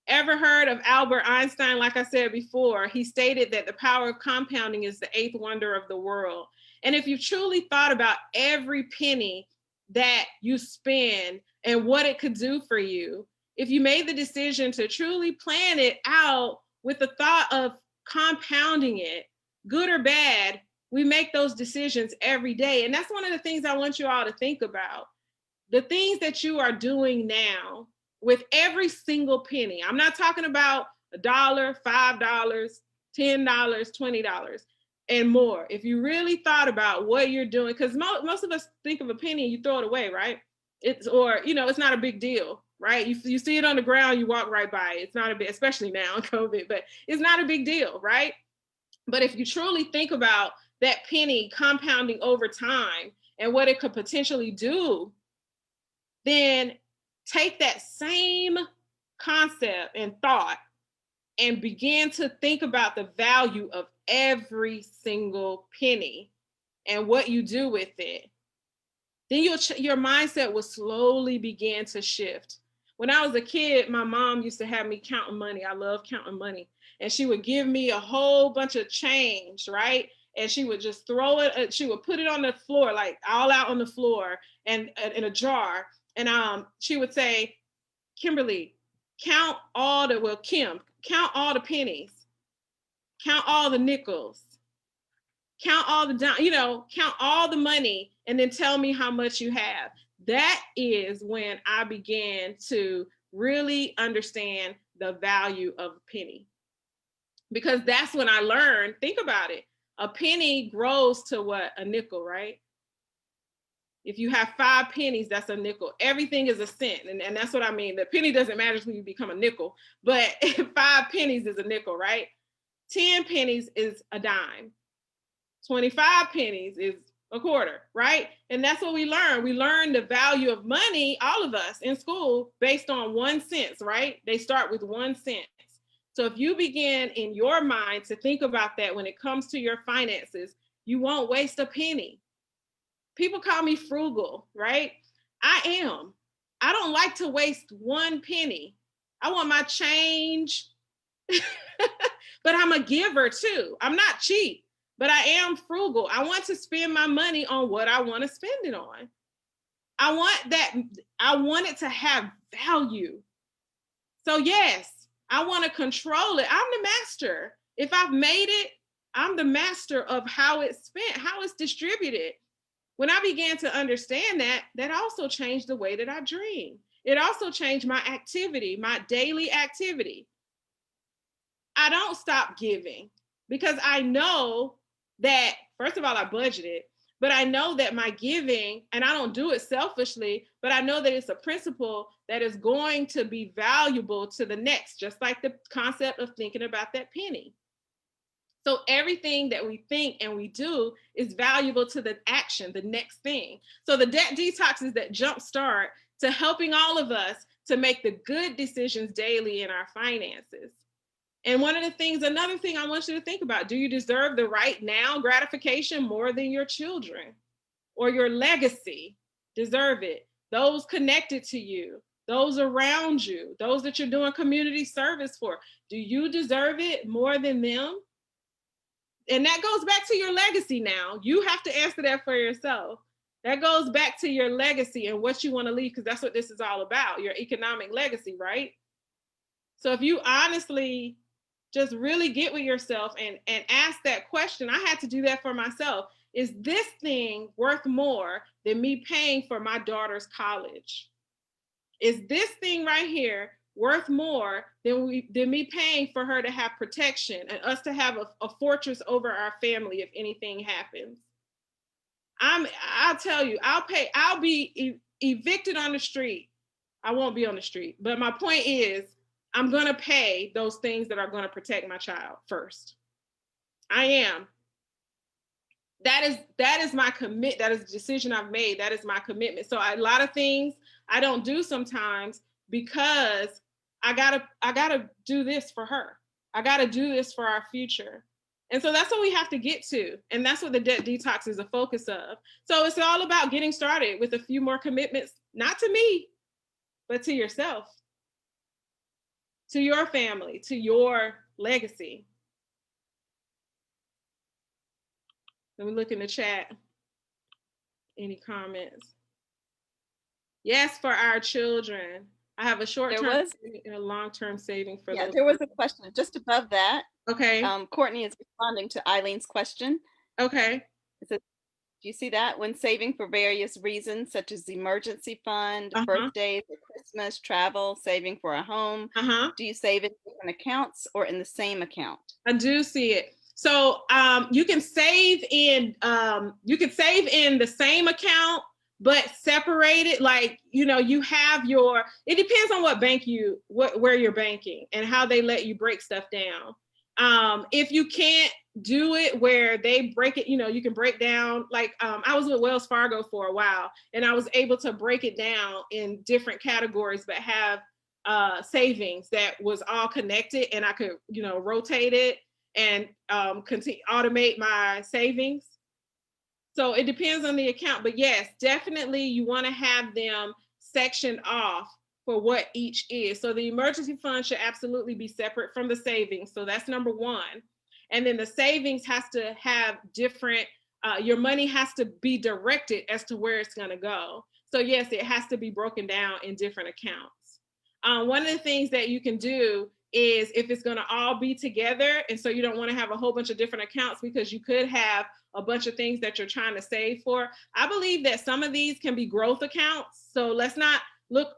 Speaker 4: Ever heard of Albert Einstein? Like I said before, he stated that the power of compounding is the 8th wonder of the world. And if you truly thought about every penny that you spend and what it could do for you, if you made the decision to truly plan it out with the thought of compounding it, good or bad, we make those decisions every day. And that's one of the things I want you all to think about. The things that you are doing now with every single penny. I'm not talking about $1, $5, $10, $20. And more. If you really thought about what you're doing, because most of us think of a penny and you throw it away, right? It's not a big deal, right? You see it on the ground, you walk right by it. It's not a big, especially now in COVID, but it's not a big deal, right? But if you truly think about that penny compounding over time and what it could potentially do, then take that same concept and thought and begin to think about the value of every single penny and what you do with it. Then your mindset will slowly begin to shift. When I was a kid, my mom used to have me counting money. I love counting money. And she would give me a whole bunch of change, right? And she would just throw it, she would put it on the floor, like all out on the floor and in a jar. And she would say, Kimberly, count all the pennies, count all the nickels, count all the count all the money, and then tell me how much you have. That is when I began to really understand the value of a penny. Because that's when I learned, think about it, a penny grows to what? A nickel, right? If you have 5 pennies, that's a nickel. Everything is a cent. And that's what I mean. The penny doesn't matter until you become a nickel, but 5 pennies is a nickel, right? 10 pennies is a dime. 25 pennies is a quarter, right? And that's what we learn. We learn the value of money, all of us in school, based on 1 cent, right? They start with 1 cent. So if you begin in your mind to think about that when it comes to your finances, you won't waste a penny. People call me frugal, right? I am. I don't like to waste 1 penny. I want my change, but I'm a giver too. I'm not cheap, but I am frugal. I want to spend my money on what I want to spend it on. I want it to have value. So yes, I want to control it. I'm the master. If I've made it, I'm the master of how it's spent, how it's distributed. When I began to understand that, that also changed the way that I dream. It also changed my activity, my daily activity. I don't stop giving because I know that, first of all, I budgeted, but I know that my giving, and I don't do it selfishly, but I know that it's a principle that is going to be valuable to the next, just like the concept of thinking about that penny. So everything that we think and we do is valuable to the action, the next thing. So the debt detox is that jump start to helping all of us to make the good decisions daily in our finances. And another thing I want you to think about, do you deserve the right now gratification more than your children or your legacy? Deserve it. Those connected to you, those around you, those that you're doing community service for, do you deserve it more than them? And that goes back to your legacy now. You have to answer that for yourself. That goes back to your legacy and what you want to leave, because that's what this is all about, your economic legacy, right? So if you honestly just really get with yourself and ask that question, I had to do that for myself. Is this thing worth more than me paying for my daughter's college? Is this thing right here worth more than me paying for her to have protection and us to have a fortress over our family if anything happens? I'll tell you, I'll be evicted on the street. I won't be on the street, but my point is, I'm going to pay those things that are going to protect my child first. I am. That is my commit. That is the decision I've made. That is my commitment. So a lot of things I don't do sometimes because I gotta do this for her. I gotta do this for our future. And so that's what we have to get to. And that's what the debt detox is a focus of. So it's all about getting started with a few more commitments, not to me, but to yourself, to your family, to your legacy. Let me look in the chat. Any comments? Yes, for our children. I have a short-term and a long-term saving for those.
Speaker 3: There was a question just above that.
Speaker 4: Okay.
Speaker 3: Courtney is responding to Eileen's question.
Speaker 4: Okay.
Speaker 3: It says, do you see that? When saving for various reasons, such as emergency fund, birthdays, or Christmas, travel, saving for a home, do you save in different accounts or in the same account?
Speaker 4: I do see it. So you can save in the same account, but separate it. Like, you have it depends on what bank where you're banking and how they let you break stuff down. If you can't do it where they break it, you can break down, like I was with Wells Fargo for a while and I was able to break it down in different categories, but have savings that was all connected and I could, rotate it and automate my savings. So it depends on the account, but yes, definitely you want to have them sectioned off for what each is. So the emergency fund should absolutely be separate from the savings. So that's number one. And then the savings has to have different, your money has to be directed as to where it's going to go. So yes, it has to be broken down in different accounts. One of the things that you can do is if it's going to all be together, and so you don't want to have a whole bunch of different accounts because you could have a bunch of things that you're trying to save for. I believe that some of these can be growth accounts. So let's not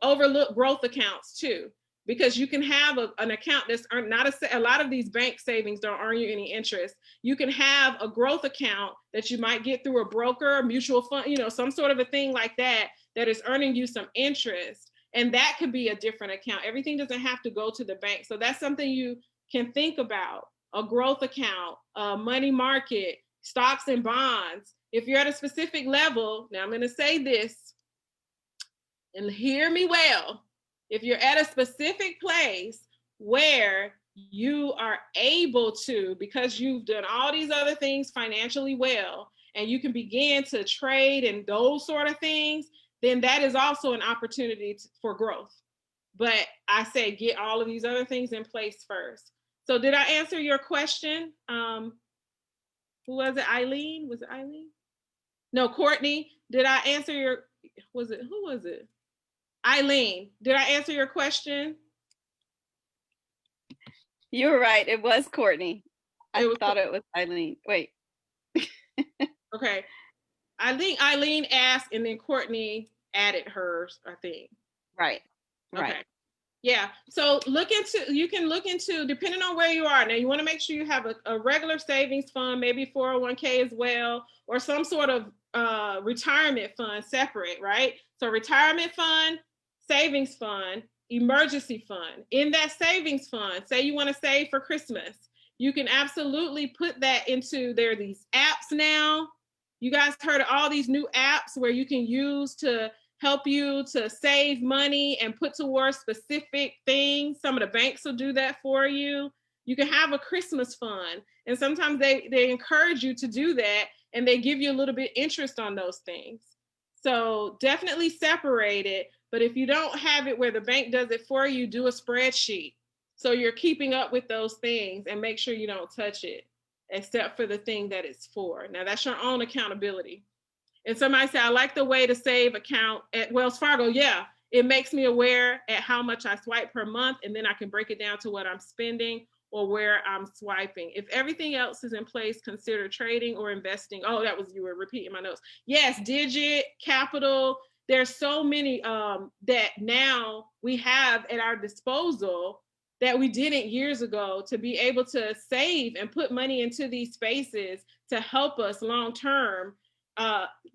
Speaker 4: overlook growth accounts too, because you can have an account that's earned a lot of these bank savings don't earn you any interest. You can have a growth account that you might get through a broker, a mutual fund, some sort of a thing like that is earning you some interest. And that could be a different account. Everything doesn't have to go to the bank. So that's something you can think about. A growth account, a money market, stocks and bonds. If you're at a specific level, now I'm going to say this, and hear me well. If you're at a specific place where you are able to, because you've done all these other things financially well, and you can begin to trade and those sort of things, then that is also an opportunity for growth. But I say get all of these other things in place first. So did I answer your question? Who was it? Eileen? Was it Eileen? No, Courtney. Did I answer your, who was it? Eileen, did I answer your question?
Speaker 3: You were right. It was Courtney. I
Speaker 4: It was-
Speaker 3: thought it was Eileen. Wait.
Speaker 4: Okay. I think Eileen asked and then Courtney added hers, I think.
Speaker 3: Right. Right.
Speaker 4: Okay. Yeah. So you can look into, depending on where you are. Now, you want to make sure you have a regular savings fund, maybe 401k as well, or some sort of retirement fund separate, right? So retirement fund, savings fund, emergency fund. In that savings fund, say you want to save for Christmas, you can absolutely put that into, there are these apps now. You guys heard of all these new apps where you can use to help you to save money and put towards specific things. Some of the banks will do that for you. You can have a Christmas fund, and sometimes they encourage you to do that, and they give you a little bit interest on those things. So definitely separate it. But if you don't have it where the bank does it for you, do a spreadsheet. So you're keeping up with those things and make sure you don't touch it except for the thing that it's for. Now that's your own accountability. And somebody said, I like the way to save account at Wells Fargo. Yeah, it makes me aware at how much I swipe per month, and then I can break it down to what I'm spending or where I'm swiping. If everything else is in place, consider trading or investing. Oh, you were repeating my notes. Yes, Digit, Capital. There's so many that now we have at our disposal that we didn't years ago to be able to save and put money into these spaces to help us long term.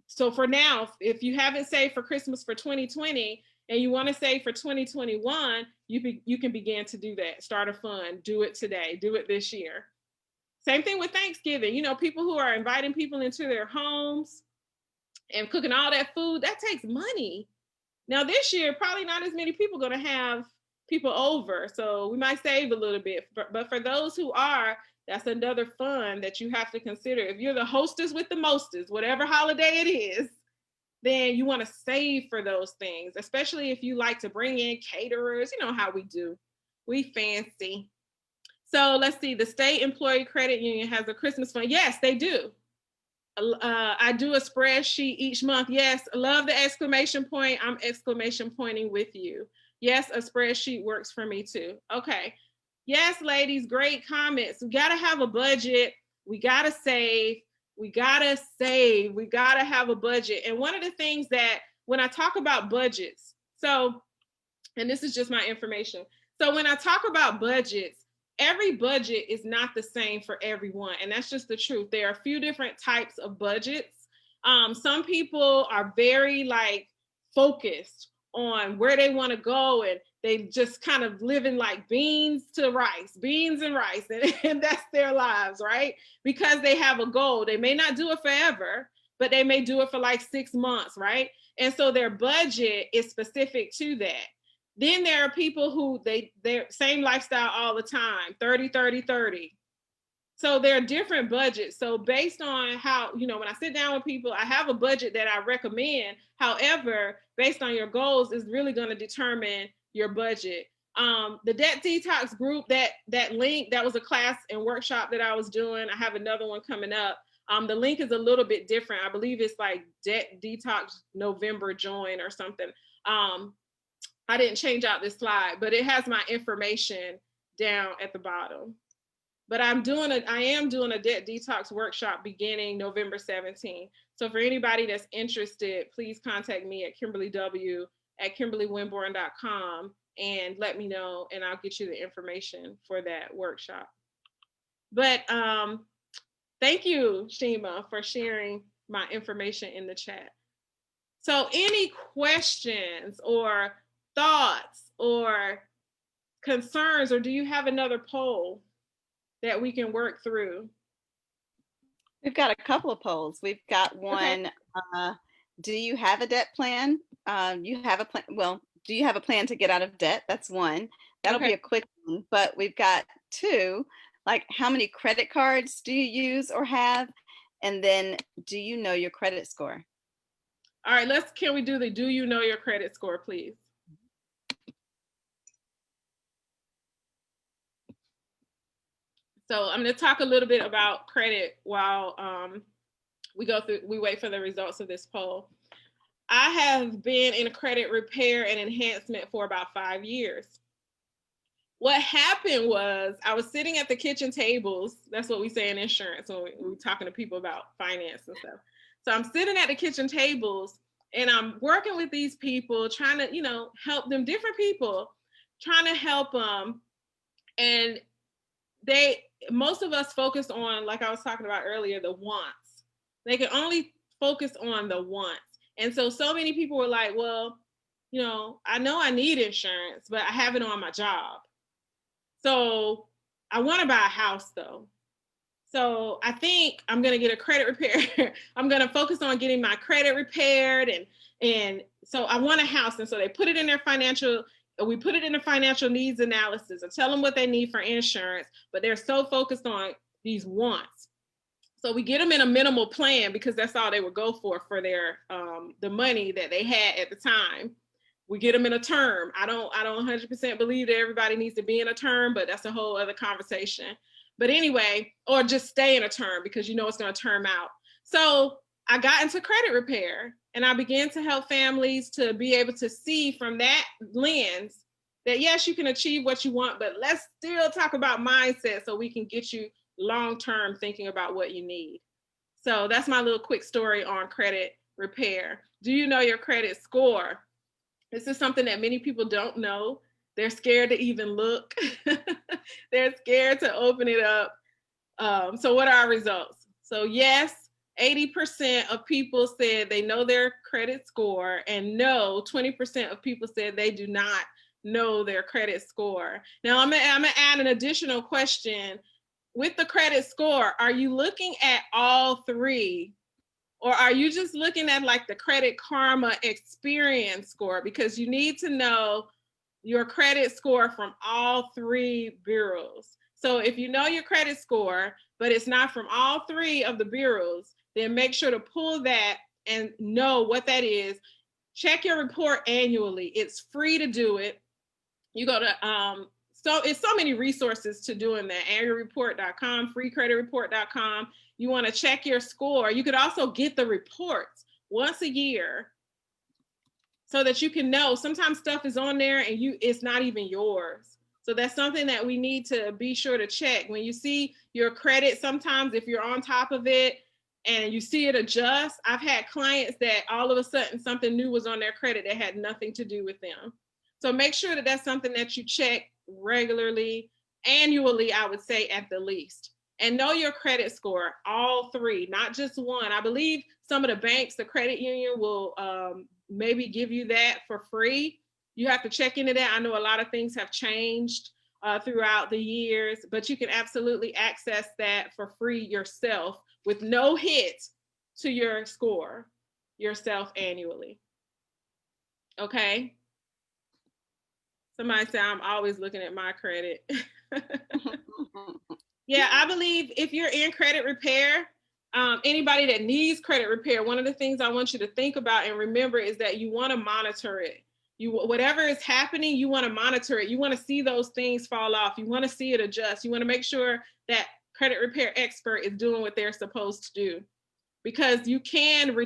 Speaker 4: So for now, if you haven't saved for Christmas for 2020 and you want to save for 2021, you can begin to do that. Start a fund, do it today, do it this year. Same thing with Thanksgiving. You know, people who are inviting people into their homes and cooking all that food, that takes money. Now this year, probably not as many people going to have people over. So we might save a little bit, but for those who are, that's another fund that you have to consider. If you're the hostess with the mostest, whatever holiday it is, then you want to save for those things, especially if you like to bring in caterers. You know how we do. We fancy. So let's see, the State Employee Credit Union has a Christmas fund. Yes, they do. I do a spreadsheet each month. Yes, love the exclamation point. I'm exclamation pointing with you. Yes, a spreadsheet works for me too. Okay. Yes, ladies, great comments. We got to have a budget. We got to save. We got to save. We got to have a budget. And one of the things that when I talk about budgets, so, and this is just my information. So when I talk about budgets, every budget is not the same for everyone. And that's just the truth. There are a few different types of budgets. Some people are very focused on where they want to go, and they just kind of living like beans and rice, and that's their lives, right? Because they have a goal. They may not do it forever, but they may do it for like 6 months, right? And so their budget is specific to that. Then there are people who they're same lifestyle all the time, 30, 30, 30. So there are different budgets. So based on how, when I sit down with people, I have a budget that I recommend. However, based on your goals is really going to determine your budget. The Debt Detox group, that link, that was a class and workshop that I was doing. I have another one coming up. The link is a little bit different. I believe it's like Debt Detox November join or something. I didn't change out this slide, but it has my information down at the bottom. But I am doing a Debt Detox workshop beginning November 17th. So for anybody that's interested, please contact me at KimberlyW@KimberlyWinborn.com and let me know, and I'll get you the information for that workshop. But thank you, Shima, for sharing my information in the chat. So any questions or thoughts or concerns, or do you have another poll that we can work through?
Speaker 3: We've got a couple of polls. We've got one, do you have a debt plan? You have a plan, well, do you have a plan to get out of debt? That's one. That'll
Speaker 4: Okay.
Speaker 3: be a quick one, but we've got two, like how many credit cards do you use or have? And then do you know your credit score?
Speaker 4: All right, can we do the do you know your credit score, please? So I'm going to talk a little bit about credit while we wait for the results of this poll. I have been in credit repair and enhancement for about 5 years. What happened was I was sitting at the kitchen tables. That's what we say in insurance when we're talking to people about finance and stuff. So I'm sitting at the kitchen tables and I'm working with these people, trying to, help them, different people, trying to help them. And most of us focus on, like I was talking about earlier, the wants. They can only focus on the wants. And so many people were like, well, I know I need insurance, but I have it on my job. So I want to buy a house though. So I think I'm going to get a credit repair. I'm going to focus on getting my credit repaired. And so I want a house. And so we put it in a financial needs analysis and tell them what they need for insurance, but they're so focused on these wants. So we get them in a minimal plan because that's all they would go for their the money that they had at the time. We get them in a term. I don't 100% believe that everybody needs to be in a term, but that's a whole other conversation. But anyway, or just stay in a term because it's going to term out. So I got into credit repair and I began to help families to be able to see from that lens that yes, you can achieve what you want, but let's still talk about mindset so we can get you long-term thinking about what you need. So that's my little quick story on credit repair. Do you know your credit score? This is something that many people don't know. They're scared to even look. They're scared to open it up. So what are our results? So yes, 80% of people said they know their credit score, and no, 20% of people said they do not know their credit score. Now I'm gonna add an additional question. With the credit score, are you looking at all three? Or are you just looking at like the Credit Karma experience score? Because you need to know your credit score from all three bureaus. So if you know your credit score, but it's not from all three of the bureaus, then make sure to pull that and know what that is. Check your report annually. It's free to do it. You go to, it's so many resources to doing that. Annualreport.com, freecreditreport.com. You want to check your score. You could also get the reports once a year so that you can know. Sometimes stuff is on there and it's not even yours. So that's something that we need to be sure to check. When you see your credit, sometimes if you're on top of it and you see it adjust, I've had clients that all of a sudden something new was on their credit that had nothing to do with them. So make sure that that's something that you check regularly, annually, I would say at the least. And know your credit score, all three, not just one. I believe some of the banks, the credit union will maybe give you that for free. You have to check into that. I know a lot of things have changed throughout the years, but you can absolutely access that for free yourself with no hit to your score yourself annually. Okay. Somebody said I'm always looking at my credit. Yeah, I believe if you're in credit repair, anybody that needs credit repair, one of the things I want you to think about and remember is that you want to monitor it. Whatever is happening, you want to monitor it. You want to see those things fall off. You want to see it adjust. You want to make sure that credit repair expert is doing what they're supposed to do, because you can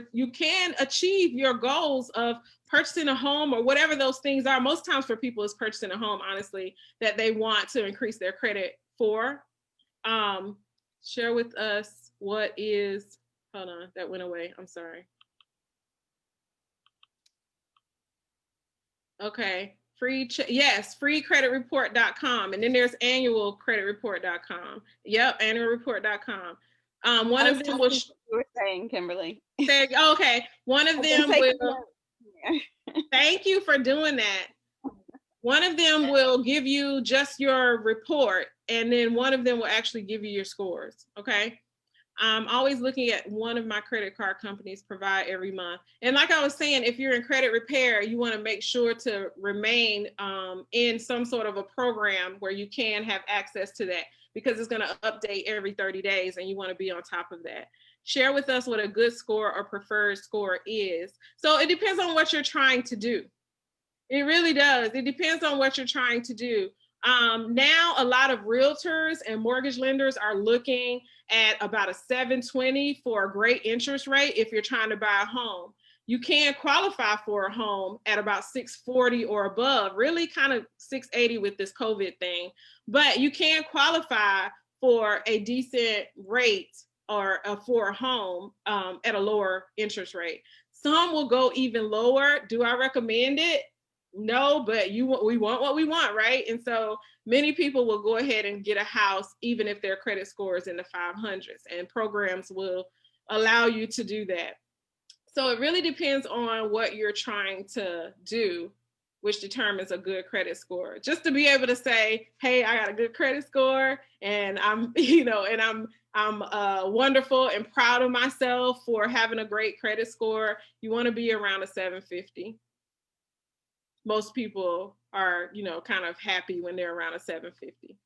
Speaker 4: achieve your goals of purchasing a home or whatever those things are. Most times for people, it's purchasing a home, honestly, that they want to increase their credit for. Share with us what is, hold on, that went away. I'm sorry. Okay, yes, freecreditreport.com. And then there's annualcreditreport.com. Yep, annualreport.com. One of them will,
Speaker 3: you were saying, Kimberly.
Speaker 4: Okay, one of them will, thank you for doing that. One of them will give you just your report, and then one of them will actually give you your scores, okay? I'm always looking at one of my credit card companies provide every month. And like I was saying, if you're in credit repair, you want to make sure to remain in some sort of a program where you can have access to that, because it's going to update every 30 days and you want to be on top of that. Share with us what a good score or preferred score is. So it depends on what you're trying to do. It really does. It depends on what you're trying to do. Now, a lot of realtors and mortgage lenders are looking at about a 720 for a great interest rate if you're trying to buy a home. You can qualify for a home at about 640 or above, really kind of 680 with this COVID thing, but you can qualify for a decent rate or for a home at a lower interest rate. Some will go even lower. Do I recommend it? No, but we want what we want, right? And so many people will go ahead and get a house even if their credit score is in the 500s, and programs will allow you to do that. So it really depends on what you're trying to do, which determines a good credit score. Just to be able to say, hey, I got a good credit score and I'm, and I'm wonderful and proud of myself for having a great credit score. You want to be around a 750. Most people are, kind of happy when they're around a 750.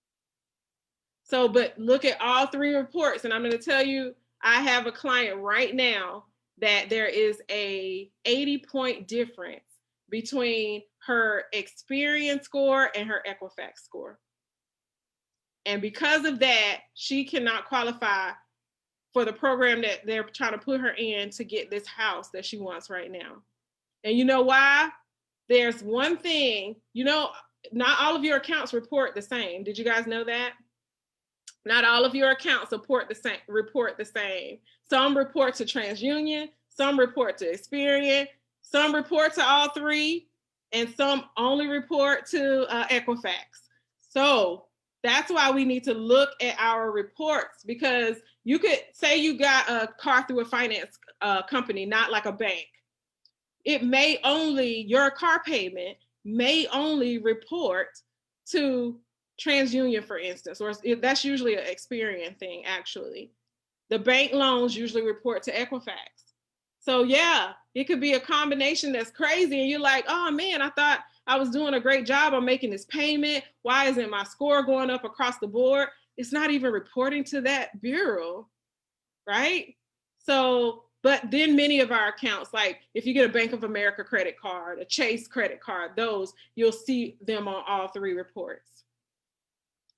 Speaker 4: So, but look at all three reports. And I'm going to tell you, I have a client right now that there is a 80-point difference between her Experian score and her Equifax score. And because of that, she cannot qualify for the program that they're trying to put her in to get this house that she wants right now. And you know why? There's one thing, not all of your accounts report the same. Did you guys know that? Not all of your accounts report the same. Some report to TransUnion, some report to Experian, some report to all three, and some only report to Equifax. So that's why we need to look at our reports, because you could say you got a car through a finance company, not like a bank. It may only, your car payment may only report to TransUnion, for instance, or that's usually an Experian thing, actually. The bank loans usually report to Equifax. So yeah, it could be a combination that's crazy. And you're like, oh man, I thought I was doing a great job on making this payment. Why isn't my score going up across the board? It's not even reporting to that bureau, right? So, but then many of our accounts, like if you get a Bank of America credit card, a Chase credit card, those, you'll see them on all three reports.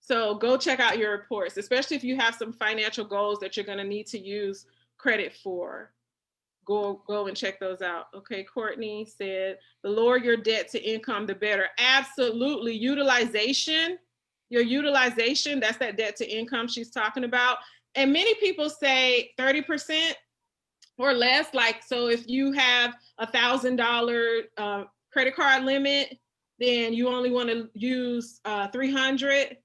Speaker 4: So go check out your reports, especially if you have some financial goals that you're going to need to use credit for. Go and check those out. Okay, Courtney said, the lower your debt to income, the better. Absolutely. Utilization, your utilization, that's that debt to income she's talking about. And many people say 30% or less. Like, so if you have $1,000 credit card limit, then you only want to use 300.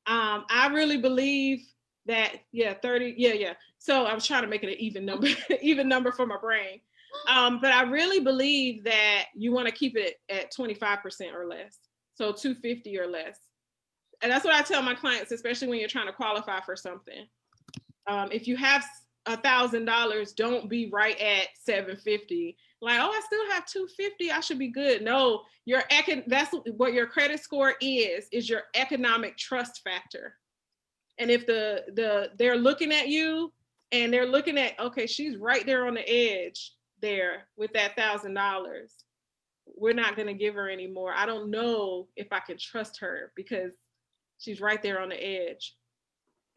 Speaker 4: I really believe that, 30, yeah. So I was trying to make it an even number, even number for my brain. But I really believe that you want to keep it at 25% or less. So 250 or less. And that's what I tell my clients, especially when you're trying to qualify for something. If you have $1,000, don't be right at 750. Like, oh, I still have 250. I should be good. No, that's what your credit score is your economic trust factor. And if they're looking at you and they're looking at, okay, she's right there on the edge there with that $1,000. We're not going to give her any more. I don't know if I can trust her because she's right there on the edge.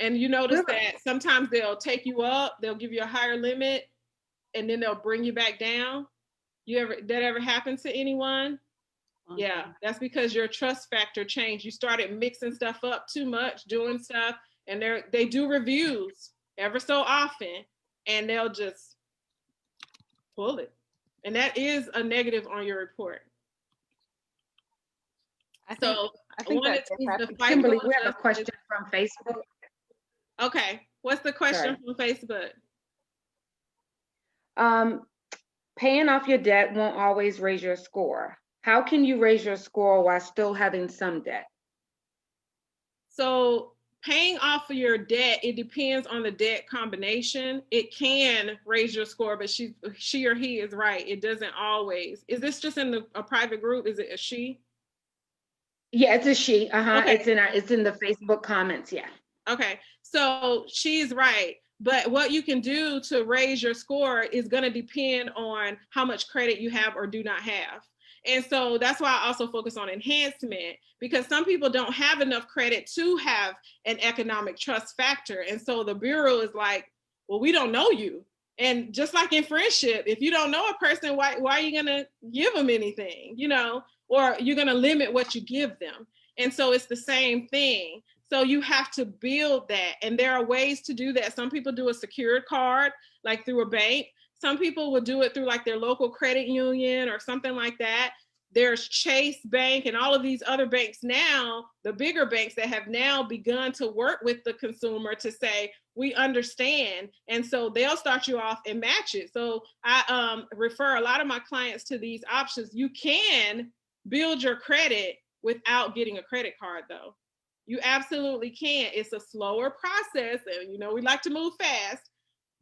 Speaker 4: And you notice that sometimes they'll take you up, they'll give you a higher limit, and then they'll bring you back down. That ever happened to anyone? Okay. Yeah, that's because your trust factor changed. You started mixing stuff up too much, doing stuff, and they do reviews ever so often, and they'll just pull it. And that is a negative on your report.
Speaker 3: I think
Speaker 1: Kimberly, we have a question from Facebook.
Speaker 4: Okay, what's the question from Facebook?
Speaker 1: Paying off your debt won't always raise your score. How can you raise your score while still having some debt?
Speaker 4: So paying off of your debt, it depends on the debt combination. It can raise your score, but she or he is right. It doesn't always. Is this just in a private group? Is it a she?
Speaker 1: Yeah, it's a she.
Speaker 4: Okay.
Speaker 1: It's in the Facebook comments. Yeah.
Speaker 4: Okay, so she's right. But what you can do to raise your score is going to depend on how much credit you have or do not have. And so that's why I also focus on enhancement, because some people don't have enough credit to have an economic trust factor. And so the Bureau is like, well, we don't know you. And just like in friendship, if you don't know a person, why are you going to give them anything, you know, or you're going to limit what you give them. And so it's the same thing. So you have to build that. And there are ways to do that. Some people do a secured card, like through a bank. Some people will do it through like their local credit union or something like that. There's Chase Bank and all of these other banks now, the bigger banks that have now begun to work with the consumer to say, we understand. And so they'll start you off and match it. So I refer a lot of my clients to these options. You can build your credit without getting a credit card though. You absolutely can. It's a slower process. And, you know, we like to move fast.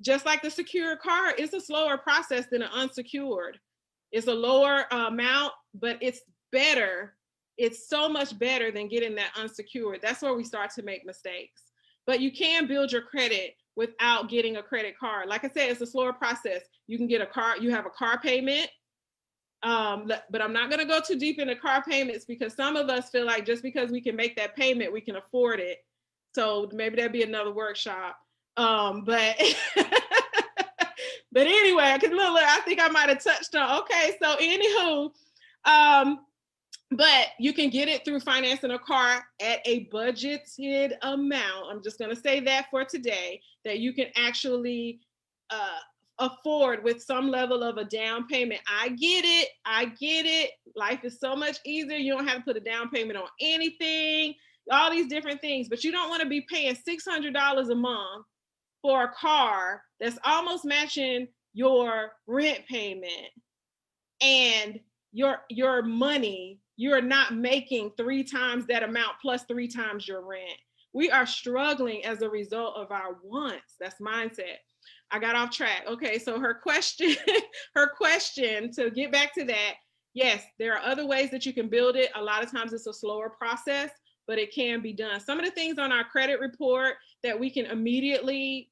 Speaker 4: Just like the secured card, it's a slower process than an unsecured. It's a lower amount, but it's better. It's so much better than getting that unsecured. That's where we start to make mistakes. But you can build your credit without getting a credit card. Like I said, it's a slower process. You can get a car, you have a car payment. But I'm not going to go too deep into car payments because some of us feel like just because we can make that payment, we can afford it. So maybe that'd be another workshop. But but anyway, because look, I think I might have touched on. Okay, so anywho, but you can get it through financing a car at a budgeted amount. I'm just going to say that for today, that you can actually afford with some level of a down payment. I get it. Life is so much easier. You don't have to put a down payment on anything, all these different things, but you don't want to be paying $600 a month for a car that's almost matching your rent payment, and your money, you're not making 3 times that amount plus 3 times your rent. We are struggling as a result of our wants. That's mindset. I got off track. Okay, so her question, to get back to that, yes, there are other ways that you can build it. A lot of times it's a slower process, but it can be done. Some of the things on our credit report that we can immediately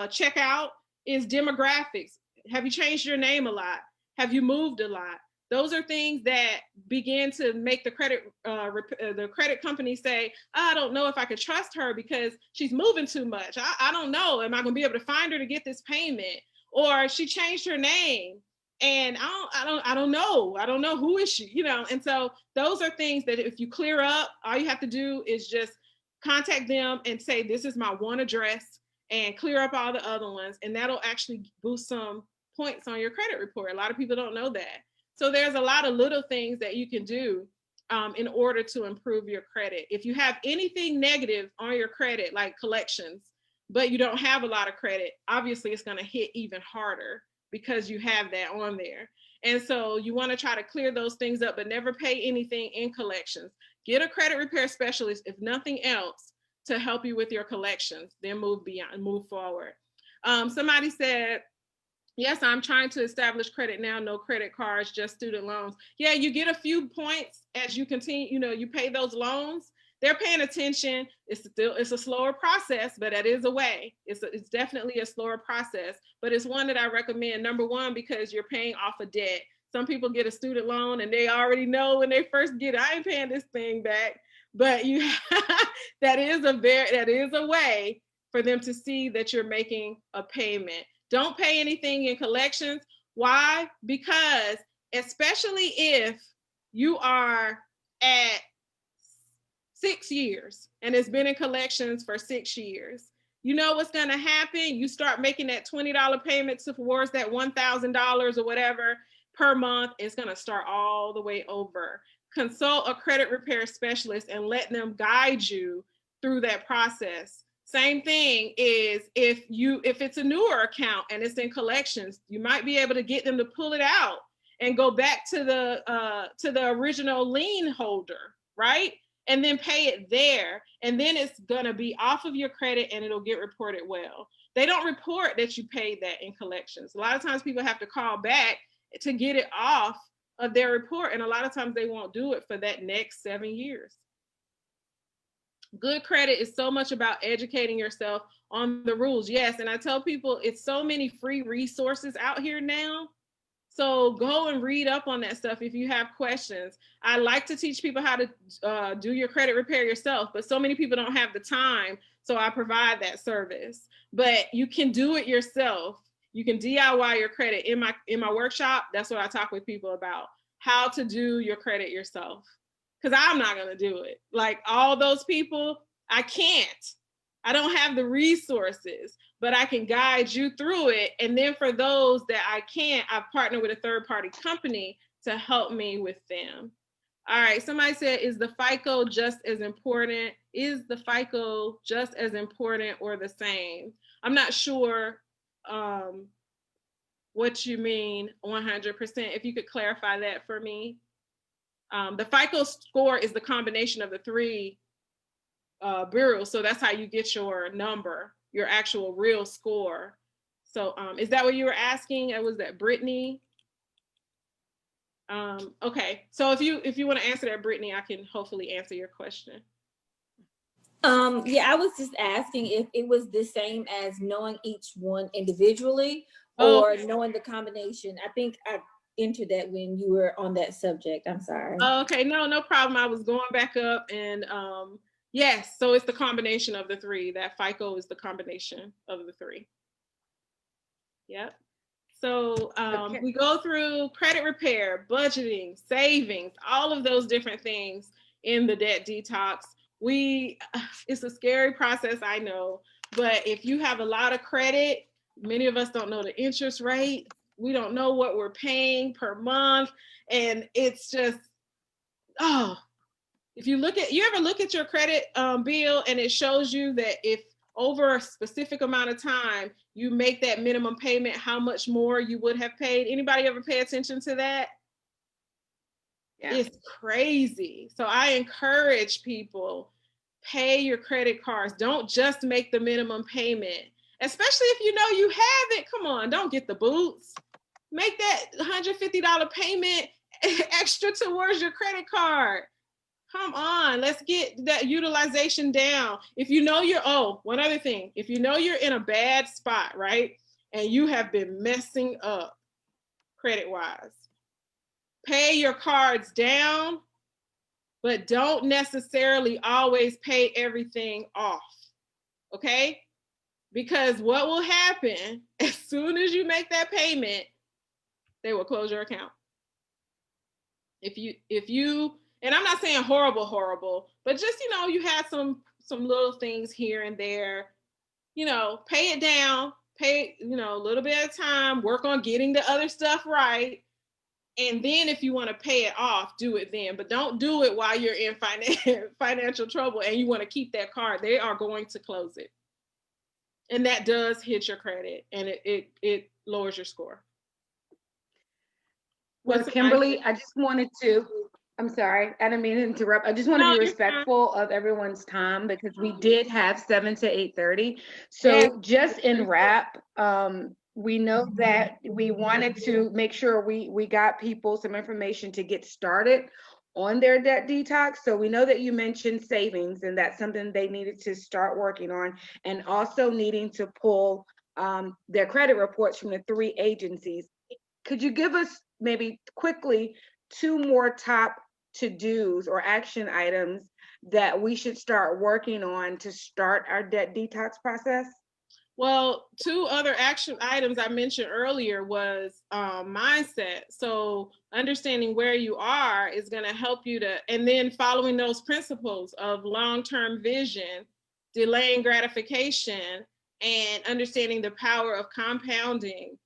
Speaker 4: check out is demographics. Have you changed your name a lot? Have you moved a lot? Those are things that begin to make the credit company say, I don't know if I could trust her because she's moving too much. I don't know. Am I going to be able to find her to get this payment? Or she changed her name and I don't know. I don't know who is she, you know? And so those are things that if you clear up, all you have to do is just contact them and say, this is my one address, and clear up all the other ones. And that'll actually boost some points on your credit report. A lot of people don't know that. So there's a lot of little things that you can do in order to improve your credit. If you have anything negative on your credit, like collections, but you don't have a lot of credit, obviously it's going to hit even harder because you have that on there. And so you want to try to clear those things up, but never pay anything in collections. Get a credit repair specialist, if nothing else, to help you with your collections, then move forward. Somebody said, yes, I'm trying to establish credit now, no credit cards, just student loans. Yeah, you get a few points as you continue, you know, you pay those loans. They're paying attention. It's a slower process, but that is a way. It's definitely a slower process, but it's one that I recommend. Number one, because you're paying off a debt. Some people get a student loan and they already know when they first get it, I ain't paying this thing back. But that is a way for them to see that you're making a payment. Don't pay anything in collections. Why? Because especially if you are at 6 years and it's been in collections for 6 years, you know what's going to happen? You start making that $20 payment towards that $1,000 or whatever per month. It's going to start all the way over. Consult a credit repair specialist and let them guide you through that process. Same thing is if it's a newer account and it's in collections, you might be able to get them to pull it out and go back to the original lien holder, right? and then pay it there. And then it's gonna be off of your credit and it'll get reported well. They don't report that you paid that in collections. A lot of times people have to call back to get it off of their report. And a lot of times they won't do it for that next 7 years. Good credit is so much about educating yourself on the rules. Yes, and I tell people it's so many free resources out here now. So go and read up on that stuff if you have questions. I like to teach people how to do your credit repair yourself, but so many people don't have the time. So I provide that service. But you can do it yourself. You can DIY your credit. In my workshop, that's what I talk with people about, how to do your credit yourself. Because I'm not going to do it. Like all those people, I can't. I don't have the resources, but I can guide you through it. And then for those that I can't, I've partnered with a third-party company to help me with them. All right, somebody said, is the FICO just as important? Is the FICO just as important or the same? I'm not sure what you mean 100%. If you could clarify that for me. The FICO score is the combination of the 3 bureaus. So that's how you get your number, your actual real score. So is that what you were asking? Was that Brittany? Okay, so if you want to answer that, Brittany, I can hopefully answer your question.
Speaker 7: Yeah, I was just asking if it was the same as knowing each one individually or knowing the combination. I think I entered that when you were on that subject. I'm sorry.
Speaker 4: Okay, no problem. I was going back up and yes, so it's the combination of the 3. That FICO is the combination of the 3. Yep. So
Speaker 1: Okay.
Speaker 4: we go through credit repair, budgeting, savings, all of those different things in the debt detox. It's a scary process, I know, but if you have a lot of credit, many of us don't know the interest rate. We don't know what we're paying per month. And it's just, if you ever look at your credit bill and it shows you that if over a specific amount of time, you make that minimum payment, how much more you would have paid. Anybody ever pay attention to that? Yeah. It's crazy. So I encourage people, pay your credit cards. Don't just make the minimum payment, especially if you know you have it. Come on, don't get the boots. Make that $150 payment extra towards your credit card. Come on, let's get that utilization down. If you know one other thing, if you know you're in a bad spot, right? And you have been messing up credit-wise, pay your cards down, but don't necessarily always pay everything off, okay? Because what will happen as soon as you make that payment, they will close your account. If you and I'm not saying horrible, but just, you had some little things here and there, pay it down, pay, a little bit at a time, work on getting the other stuff right. And then if you want to pay it off, do it then, but don't do it while you're in financial trouble and you want to keep that card. They are going to close it. And that does hit your credit and it lowers your score.
Speaker 1: Well, Kimberly, I'm sorry, I didn't mean to interrupt. I just want to be respectful of everyone's time because we did have 7 to 8:30. So just in wrap, we know that we wanted to make sure we got people some information to get started on their debt detox. So we know that you mentioned savings and that's something they needed to start working on, and also needing to pull their credit reports from the 3 agencies. Could you give us maybe quickly 2 more top to-dos or action items that we should start working on to start our debt detox process?
Speaker 4: Well, 2 other action items I mentioned earlier was mindset. So understanding where you are is going to help you and then following those principles of long-term vision, delaying gratification, and understanding the power of compounding,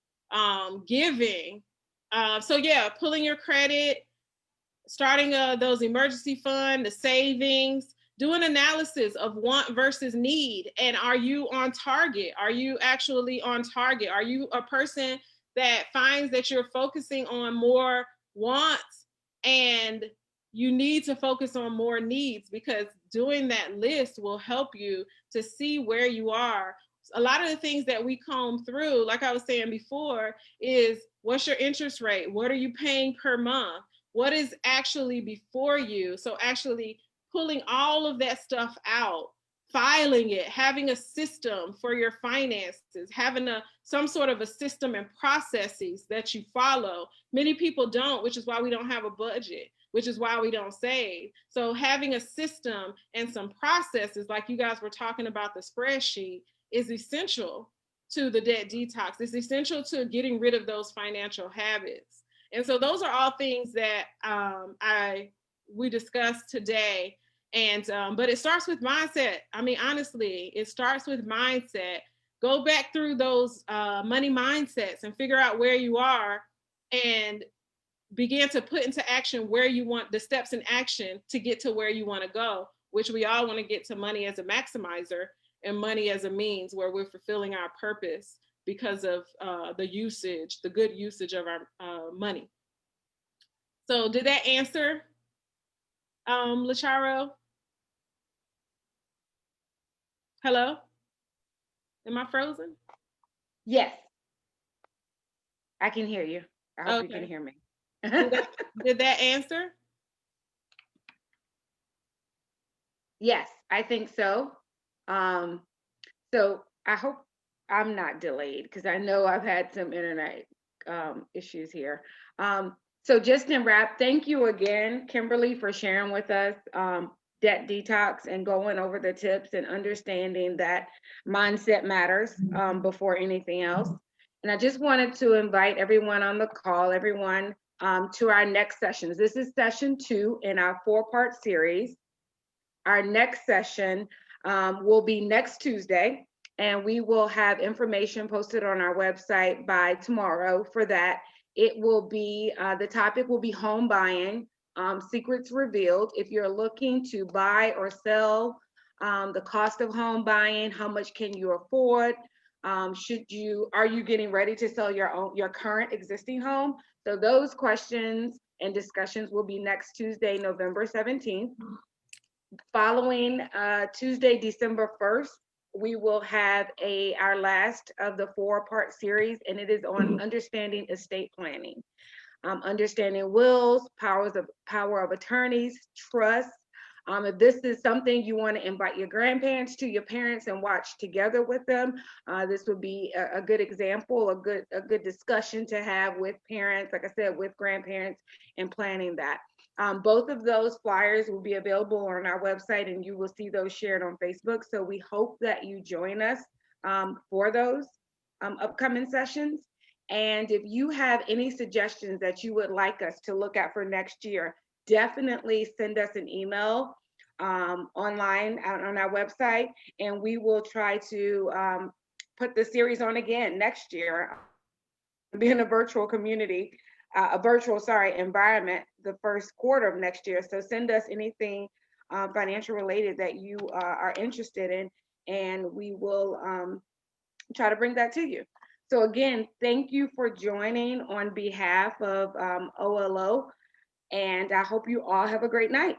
Speaker 4: giving. So yeah, pulling your credit, starting those emergency fund, the savings, do an analysis of want versus need. And are you on target? Are you actually on target? Are you a person that finds that you're focusing on more wants and you need to focus on more needs, because doing that list will help you to see where you are. A lot of the things that we comb through, like I was saying before, is what's your interest rate? What are you paying per month? What is actually before you? So actually pulling all of that stuff out, filing it, having a system for your finances, having some sort of a system and processes that you follow. Many people don't, which is why we don't have a budget, which is why we don't save. So having a system and some processes, like you guys were talking about the spreadsheet, is essential to the debt detox. It's essential to getting rid of those financial habits. And so those are all things that we discussed today. And but it starts with mindset. I mean, honestly, it starts with mindset. Go back through those money mindsets and figure out where you are, and begin to put into action where you want the steps in action to get to where you want to go, which we all want to get to money as a maximizer and money as a means where we're fulfilling our purpose because of the usage, the good usage of our money. So did that answer, Lacharo? Hello? Am I frozen?
Speaker 1: Yes, I can hear you. I hope you
Speaker 4: Okay.
Speaker 1: can hear me.
Speaker 4: Did that answer?
Speaker 1: Yes, I think so. So I hope I'm not delayed, because I know I've had some internet issues here. So just in wrap, thank you again, Kimberly, for sharing with us debt detox and going over the tips and understanding that mindset matters before anything else. And I just wanted to invite everyone on the call, everyone, to our next sessions. This is session 2 in our 4-part series. Our next session will be next Tuesday, and we will have information posted on our website by tomorrow for that. It will be, the topic will be home buying, secrets revealed. If you're looking to buy or sell, the cost of home buying, how much can you afford? Are you getting ready to sell your current existing home? So those questions and discussions will be next Tuesday, November 17th. Following Tuesday, December 1st, we will have our last of the 4-part series, and it is on understanding estate planning, understanding wills, power of attorneys, trust. If this is something you want to invite your grandparents to, your parents, and watch together with them, this would be a good example, a good discussion to have with parents, like I said, with grandparents, and planning that. Both of those flyers will be available on our website, and you will see those shared on Facebook. So we hope that you join us for those upcoming sessions. And if you have any suggestions that you would like us to look at for next year, definitely send us an email online on our website, and we will try to put the series on again next year. Being a virtual community, environment, the first quarter of next year. So send us anything financial related that you are interested in, and we will try to bring that to you. So again, thank you for joining on behalf of OLO, and I hope you all have a great night.